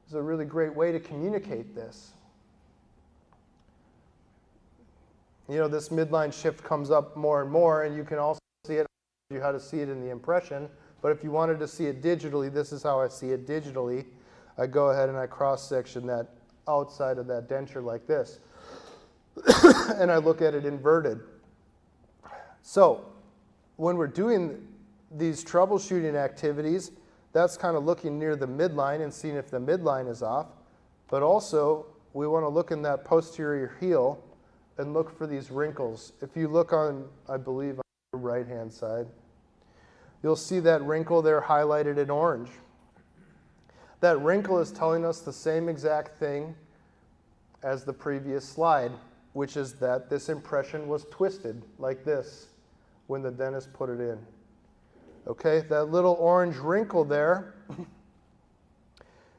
It's a really great way to communicate this. This midline shift comes up more and more, and you can also see it, you how to see it in the impression. But if you wanted to see it digitally, this is how I see it digitally. I go ahead and I cross-section that outside of that denture like this. And I look at it inverted. So when we're doing these troubleshooting activities, that's kind of looking near the midline and seeing if the midline is off. But also, we want to look in that posterior heel and look for these wrinkles. If you look on, I believe, on the right-hand side, you'll see that wrinkle there highlighted in orange. That wrinkle is telling us the same exact thing as the previous slide, which is that this impression was twisted like this when the dentist put it in. Okay, that little orange wrinkle there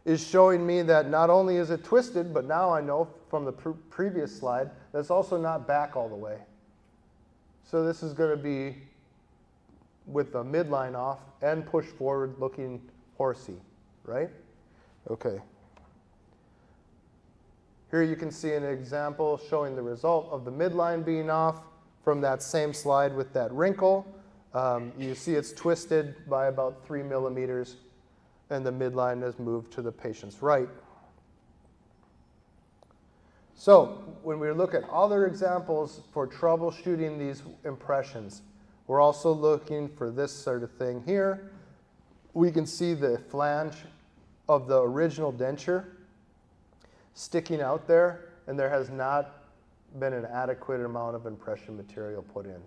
is showing me that not only is it twisted, but now I know from the previous slide that it's also not back all the way. So this is going to be with the midline off and push forward looking horsey, right? Okay. Here you can see an example showing the result of the midline being off from that same slide with that wrinkle. You see it's twisted by about 3 millimeters, and the midline has moved to the patient's right. So when we look at other examples for troubleshooting these impressions, we're also looking for this sort of thing here. We can see the flange of the original denture sticking out there, and there has not been an adequate amount of impression material put in.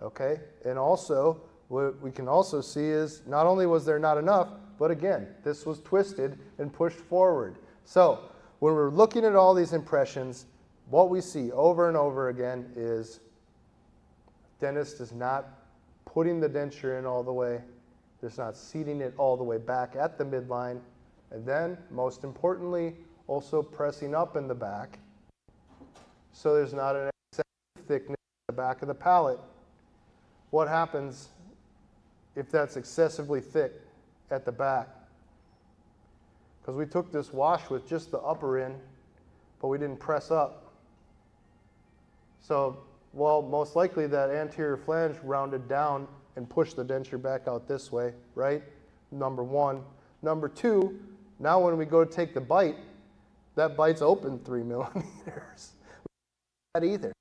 Okay? And also, what we can also see is not only was there not enough, but again, this was twisted and pushed forward. So when we're looking at all these impressions, what we see over and over again is dentist is not putting the denture in all the way. There's not seating it all the way back at the midline. And then, most importantly, also pressing up in the back so there's not an excessive thickness in the back of the palate. What happens if that's excessively thick at the back? Because we took this wash with just the upper in, but we didn't press up. So, well, most likely that anterior flange rounded down and pushed the denture back out this way, right? Number one. Number two, now when we go to take the bite, that bite's open 3 millimeters. Not either.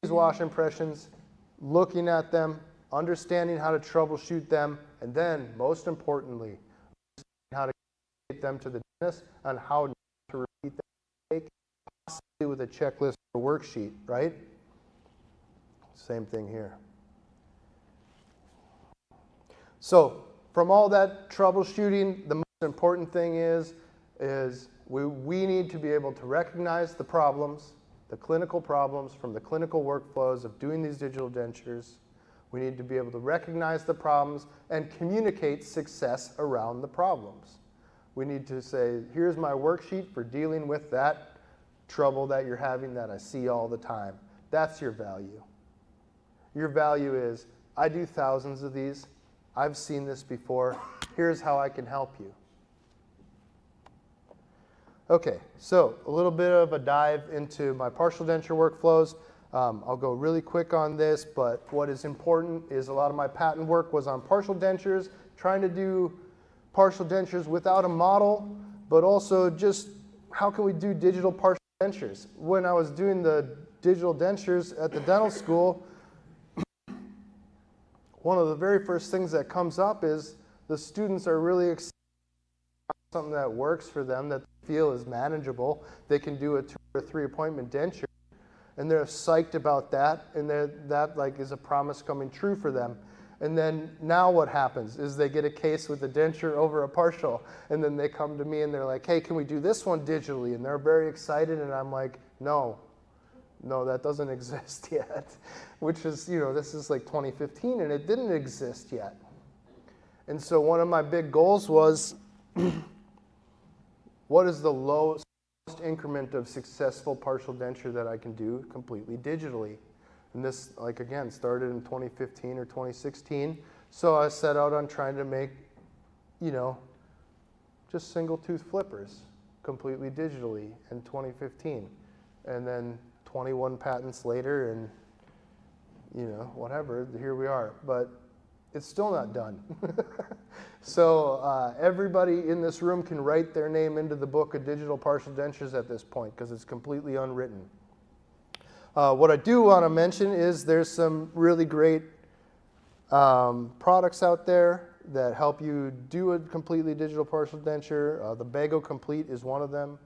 These wash impressions, looking at them, understanding how to troubleshoot them, and then, most importantly, how to get them to the dentist on how not to repeat that mistake, possibly with a checklist or worksheet, right? Same thing here. So, from all that troubleshooting, the most important thing is we need to be able to recognize the problems, the clinical problems from the clinical workflows of doing these digital dentures. We need to be able to recognize the problems and communicate success around the problems. We need to say, here's my worksheet for dealing with that trouble that you're having that I see all the time. That's your value. Your value is, I do thousands of these. I've seen this before. Here's how I can help you. Okay, so a little bit of a dive into my partial denture workflows. I'll go really quick on this, but what is important is a lot of my patent work was on partial dentures, trying to do partial dentures without a model, but also just how can we do digital partial dentures. When I was doing the digital dentures at the dental school, one of the very first things that comes up is the students are really excited about something that works for them, that they feel is manageable. They can do a 2 or 3 appointment denture, and they're psyched about that, and that like is a promise coming true for them. And then now what happens is they get a case with a denture over a partial, and then they come to me and they're like, hey, can we do this one digitally? And they're very excited, and I'm like, no, that doesn't exist yet. Which is, this is like 2015, and it didn't exist yet. And so one of my big goals was, what is the lowest increment of successful partial denture that I can do completely digitally? And this, like again, started in 2015 or 2016. So I set out on trying to make, just single tooth flippers completely digitally in 2015. And then 21 patents later and, whatever, here we are. But it's still not done. So everybody in this room can write their name into the book of digital partial dentures at this point because it's completely unwritten. What I do want to mention is there's some really great products out there that help you do a completely digital partial denture. The Bago Complete is one of them.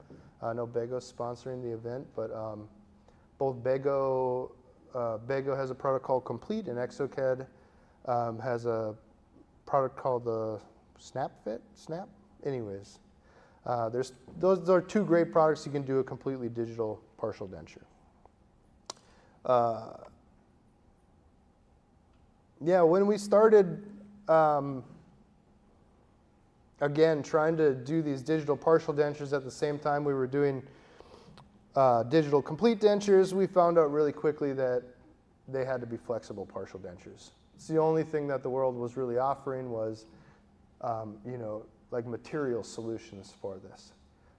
I know Bago's sponsoring the event, but both Bago has a product called Complete, and Exocad has a product called the Snap. Anyways, those are 2 great products you can do a completely digital partial denture. When we started, again, trying to do these digital partial dentures at the same time we were doing digital complete dentures, we found out really quickly that they had to be flexible partial dentures. It's the only thing that the world was really offering was, like material solutions for this.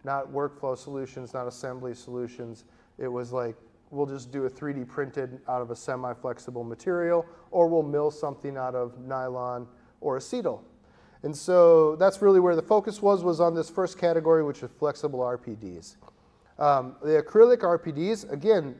not workflow solutions, not assembly solutions. It was like, we'll just do a 3D printed out of a semi-flexible material, or we'll mill something out of nylon or acetyl. And so that's really where the focus was on this first category, which is flexible RPDs. The acrylic RPDs, again,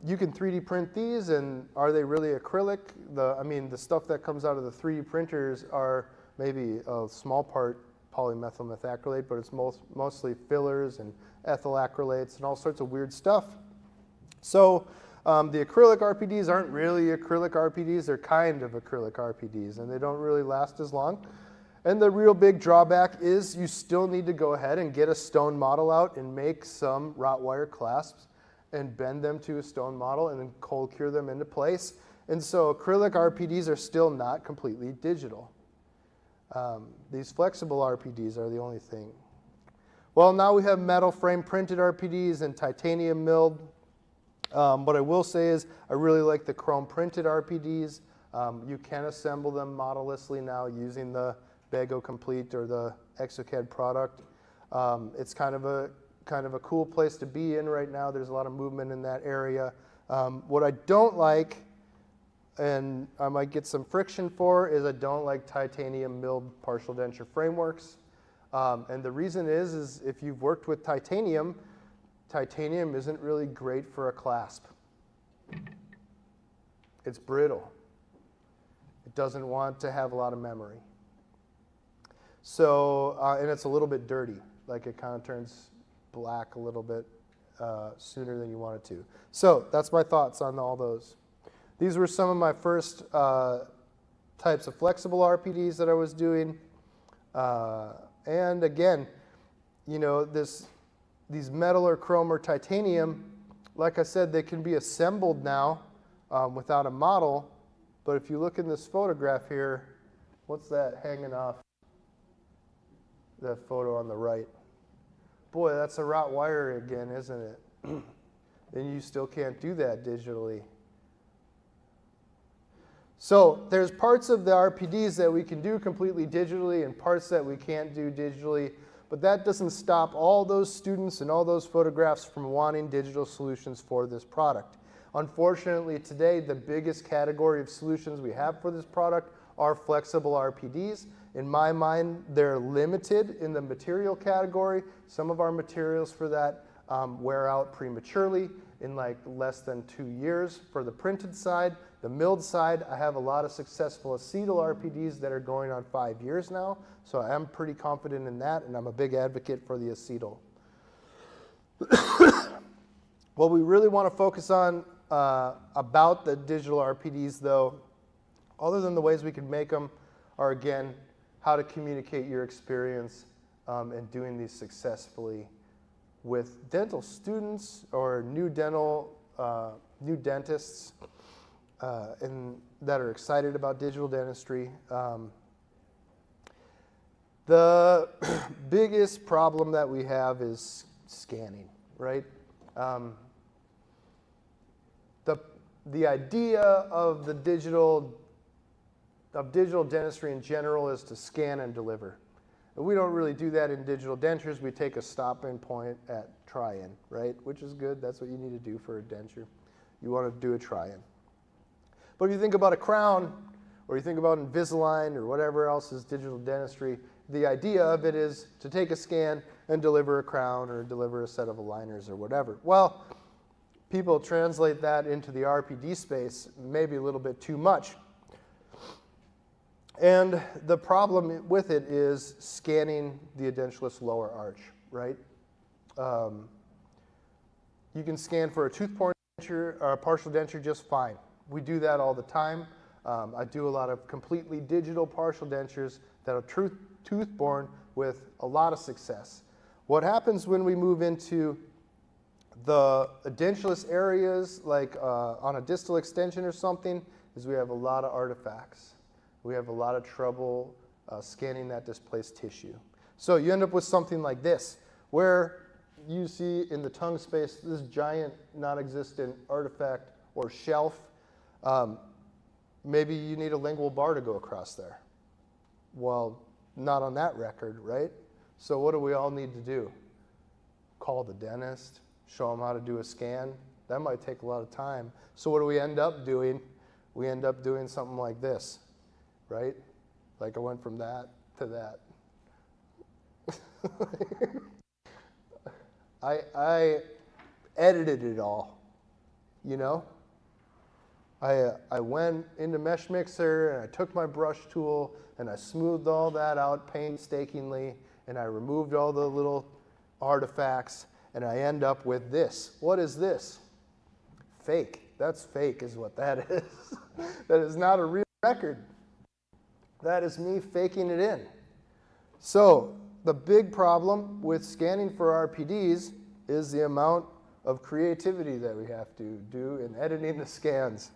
you can 3D print these, and are they really acrylic? The stuff that comes out of the 3D printers are maybe a small part polymethyl methacrylate, but it's mostly fillers and ethyl acrylates and all sorts of weird stuff. So the acrylic RPDs aren't really acrylic RPDs, they're kind of acrylic RPDs, and they don't really last as long. And the real big drawback is you still need to go ahead and get a stone model out and make some wrought wire clasps and bend them to a stone model and then cold cure them into place. And so acrylic RPDs are still not completely digital. These flexible RPDs are the only thing. Well, now we have metal frame printed RPDs and titanium milled. What I will say is I really like the chrome printed RPDs. You can assemble them modellessly now using the Bago Complete or the Exocad product. It's kind of a cool place to be in right now. There's a lot of movement in that area. What I don't like, and I might get some friction for, is I don't like titanium milled partial denture frameworks. And the reason is if you've worked with titanium isn't really great for a clasp. It's brittle. It doesn't want to have a lot of memory. So, and it's a little bit dirty. Like it kind of turns black a little bit sooner than you want it to. So that's my thoughts on all those. These were some of my first types of flexible RPDs that I was doing. And again, you know, these metal or chrome or titanium, like I said, they can be assembled now without a model. But if you look in this photograph here, what's that hanging off that photo on the right? Boy, that's a wrought wire again, isn't it? And you still can't do that digitally. So there's parts of the RPDs that we can do completely digitally and parts that we can't do digitally. But that doesn't stop all those students and all those photographs from wanting digital solutions for this product. Unfortunately, today, the biggest category of solutions we have for this product are flexible RPDs. In my mind, they're limited in the material category. Some of our materials for that wear out prematurely in like less than 2 years for the printed side. The milled side, I have a lot of successful acetyl RPDs that are going on 5 years now, so I am pretty confident in that, and I'm a big advocate for the acetyl. What we really want to focus on about the digital RPDs, though, other than the ways we can make them, are again, how to communicate your experience in doing these successfully with dental students or new dentists that are excited about digital dentistry. The biggest problem that we have is scanning, right? The idea of the digital dentistry in general is to scan and deliver. But we don't really do that in digital dentures. We take a stop-in point at try-in, right? Which is good. That's what you need to do for a denture. You want to do a try-in. But if you think about a crown, or you think about Invisalign, or whatever else is digital dentistry, the idea of it is to take a scan and deliver a crown or deliver a set of aligners or whatever. Well, people translate that into the RPD space maybe a little bit too much. And the problem with it is scanning the edentulous lower arch, right? You can scan for a tooth-borne denture or a partial denture just fine. We do that all the time. I do a lot of completely digital partial dentures that are tooth-borne with a lot of success. What happens when we move into the edentulous areas, like on a distal extension or something, is we have a lot of artifacts. We have a lot of trouble scanning that displaced tissue. So you end up with something like this, where you see in the tongue space this giant non-existent artifact or shelf. Maybe you need a lingual bar to go across there. Well, not on that record, right? So what do we all need to do? call the dentist, show them how to do a scan. That might take a lot of time. So what do we end up doing? We end up doing something like this, right? Like I went from that to that. I edited it all, you know? I went into Mesh Mixer and I took my brush tool and I smoothed all that out painstakingly and I removed all the little artifacts and I end up with this. What is this? Fake. That's fake is what that is. That is not a real record. That is me faking it in. So the big problem with scanning for RPDs is the amount of creativity that we have to do in editing the scans.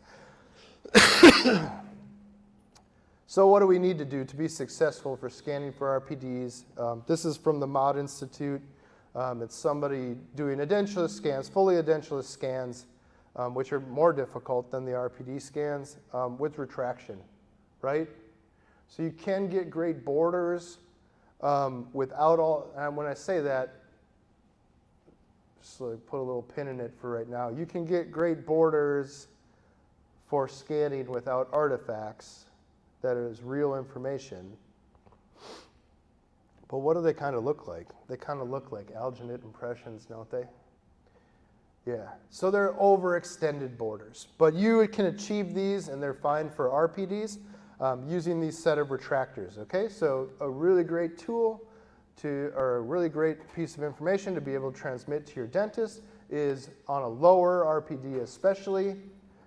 So what do we need to do to be successful for scanning for RPDs? This is from the Mod Institute. It's somebody doing edentulous scans, fully edentulous scans, which are more difficult than the RPD scans with retraction, right? So you can get great borders without all, and when I say that, just like put a little pin in it for right now. You can get great borders for scanning without artifacts that is real information. But what do they kind of look like? They kind of look like alginate impressions, don't they? Yeah, so they're overextended borders. But you can achieve these, and they're fine for RPDs using these set of retractors, okay? So a really great tool or a really great piece of information to be able to transmit to your dentist is on a lower RPD especially,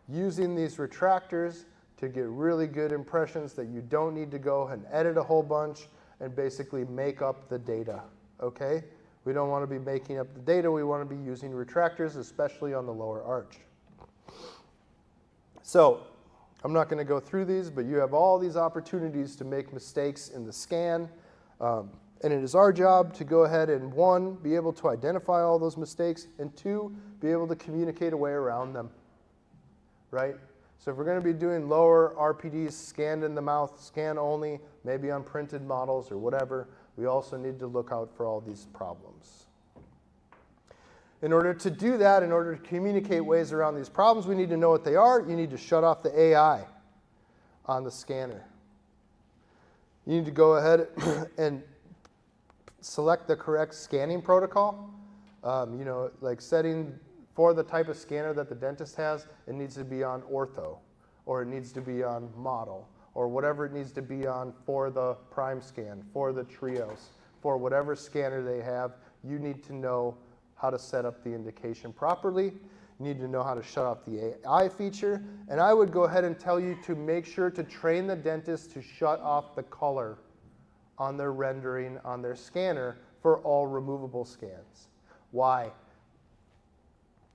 using these retractors to get really good impressions that you don't need to go and edit a whole bunch and basically make up the data, okay? We don't want to be making up the data. We want to be using retractors, especially on the lower arch. So I'm not going to go through these, but you have all these opportunities to make mistakes in the scan. And it is our job to go ahead and, one, be able to identify all those mistakes, and two, be able to communicate a way around them, right? So if we're going to be doing lower RPDs, scanned in the mouth, scan only, maybe on printed models or whatever, we also need to look out for all these problems. In order to do that, in order to communicate ways around these problems, we need to know what they are. You need to shut off the AI on the scanner. You need to go ahead and select the correct scanning protocol. You know, like setting for the type of scanner that the dentist has, it needs to be on ortho, or it needs to be on model, or whatever it needs to be on for the prime scan, for the trios, for whatever scanner they have. You need to know how to set up the indication properly. You need to know how to shut off the AI feature. And I would go ahead and tell you to make sure to train the dentist to shut off the color on their rendering on their scanner for all removable scans. Why?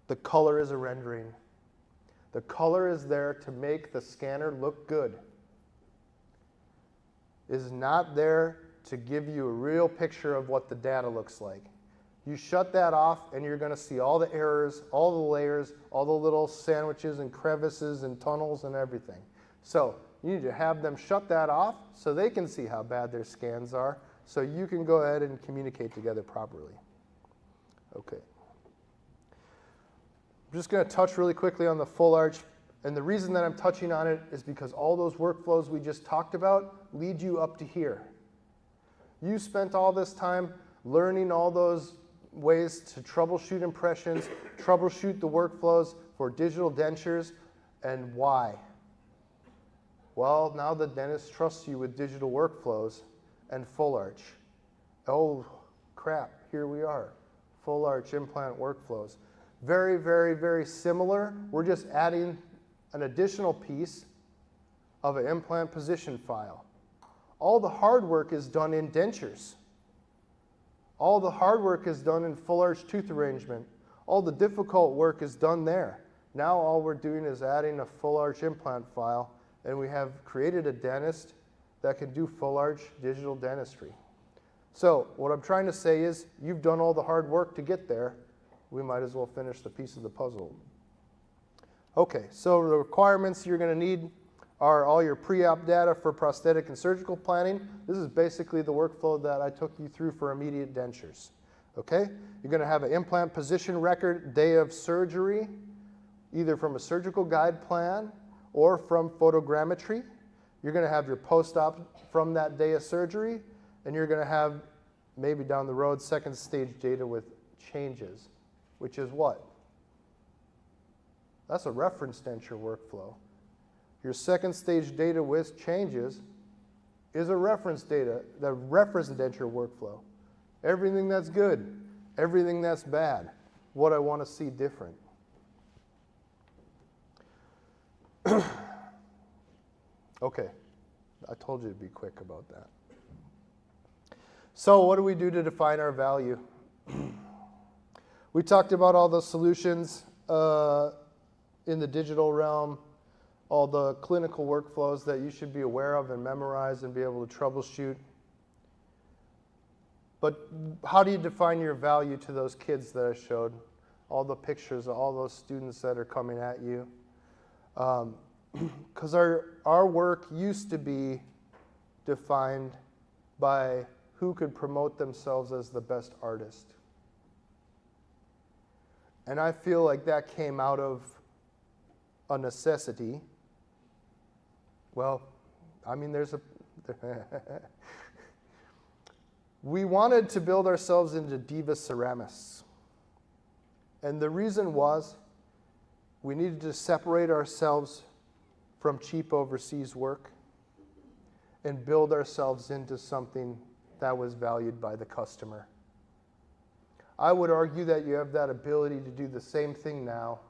The color is a rendering. The color is there to make the scanner look good. It is not there to give you a real picture of what the data looks like. You shut that off and you're going to see all the errors, all the layers, all the little sandwiches and crevices and tunnels and everything. So you need to have them shut that off so they can see how bad their scans are, so you can go ahead and communicate together properly. Okay. I'm just going to touch really quickly on the full arch. And the reason that I'm touching on it is because all those workflows we just talked about lead you up to here. You spent all this time learning all those ways to troubleshoot impressions, troubleshoot the workflows for digital dentures, and why? Well, now the dentist trusts you with digital workflows and full arch. Oh, crap, here we are. Full arch implant workflows. Very, very, very similar. We're just adding an additional piece of an implant position file. All the hard work is done in dentures. All the hard work is done in full arch tooth arrangement. All the difficult work is done there. Now all we're doing is adding a full arch implant file, and we have created a dentist that can do full arch digital dentistry. So what I'm trying to say is, you've done all the hard work to get there. We might as well finish the piece of the puzzle. Okay, so the requirements you're going to need are all your pre-op data for prosthetic and surgical planning. This is basically the workflow that I took you through for immediate dentures. Okay? You're going to have an implant position record, day of surgery, either from a surgical guide plan or from photogrammetry. You're going to have your post-op from that day of surgery, and you're going to have, maybe down the road, second stage data with changes, which is what? That's a reference denture workflow. Your second stage data with changes is a reference denture workflow. Everything that's good, everything that's bad, what I want to see different. Okay, I told you to be quick about that. So what do we do to define our value? We talked about all the solutions in the digital realm, all the clinical workflows that you should be aware of and memorize and be able to troubleshoot. But how do you define your value to those kids that I showed? All the pictures of all those students that are coming at you. Because our work used to be defined by who could promote themselves as the best artist. And I feel like that came out of a necessity. Well, I mean, we wanted to build ourselves into diva ceramists. And the reason was we needed to separate ourselves from cheap overseas work and build ourselves into something that was valued by the customer. I would argue that you have that ability to do the same thing now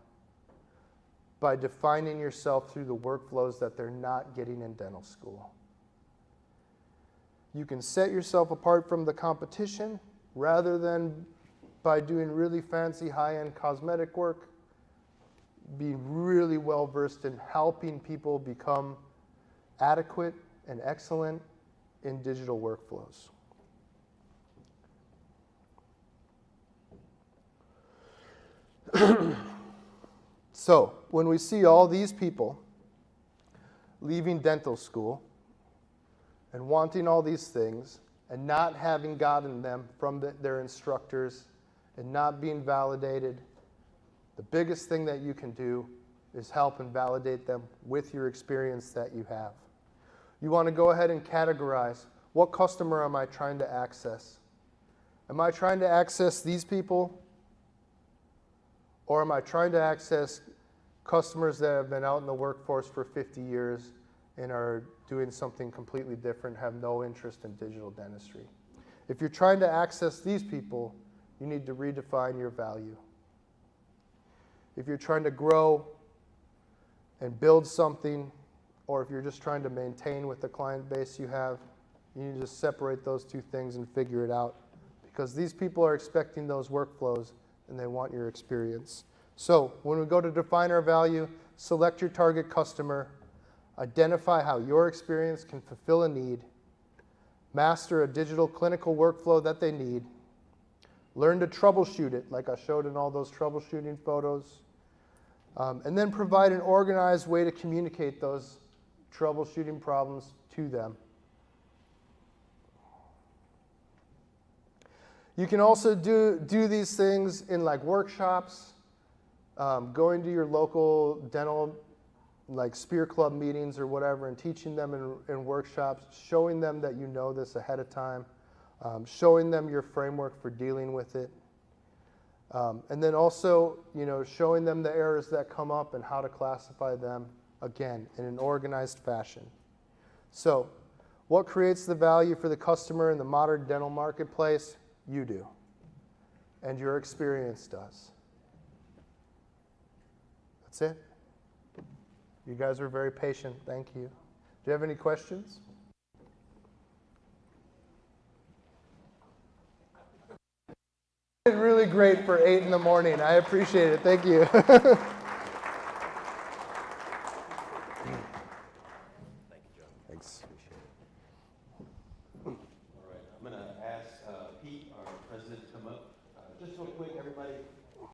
by defining yourself through the workflows that they're not getting in dental school. You can set yourself apart from the competition rather than by doing really fancy high-end cosmetic work, be really well versed in helping people become adequate and excellent in digital workflows. So, when we see all these people leaving dental school and wanting all these things and not having gotten them from their instructors and not being validated, the biggest thing that you can do is help and validate them with your experience that you have. You want to go ahead and categorize, what customer am I trying to access? Am I trying to access these people? Or am I trying to access customers that have been out in the workforce for 50 years and are doing something completely different, have no interest in digital dentistry? If you're trying to access these people, you need to redefine your value. If you're trying to grow and build something, or if you're just trying to maintain with the client base you have, you need to separate those two things and figure it out. Because these people are expecting those workflows and they want your experience. So when we go to define our value, select your target customer, identify how your experience can fulfill a need, master a digital clinical workflow that they need, learn to troubleshoot it, like I showed in all those troubleshooting photos, and then provide an organized way to communicate those troubleshooting problems to them. You can also do these things in like workshops, going to your local dental like Spear Club meetings or whatever and teaching them in workshops, showing them that you know this ahead of time, showing them your framework for dealing with it. And then also, showing them the errors that come up and how to classify them, again, in an organized fashion. So, what creates the value for the customer in the modern dental marketplace? You do. And your experience does. That's it. You guys were very patient. Thank you. Do you have any questions? Really great for 8 in the morning. I appreciate it. Thank you.
Thank you, John.
Thanks.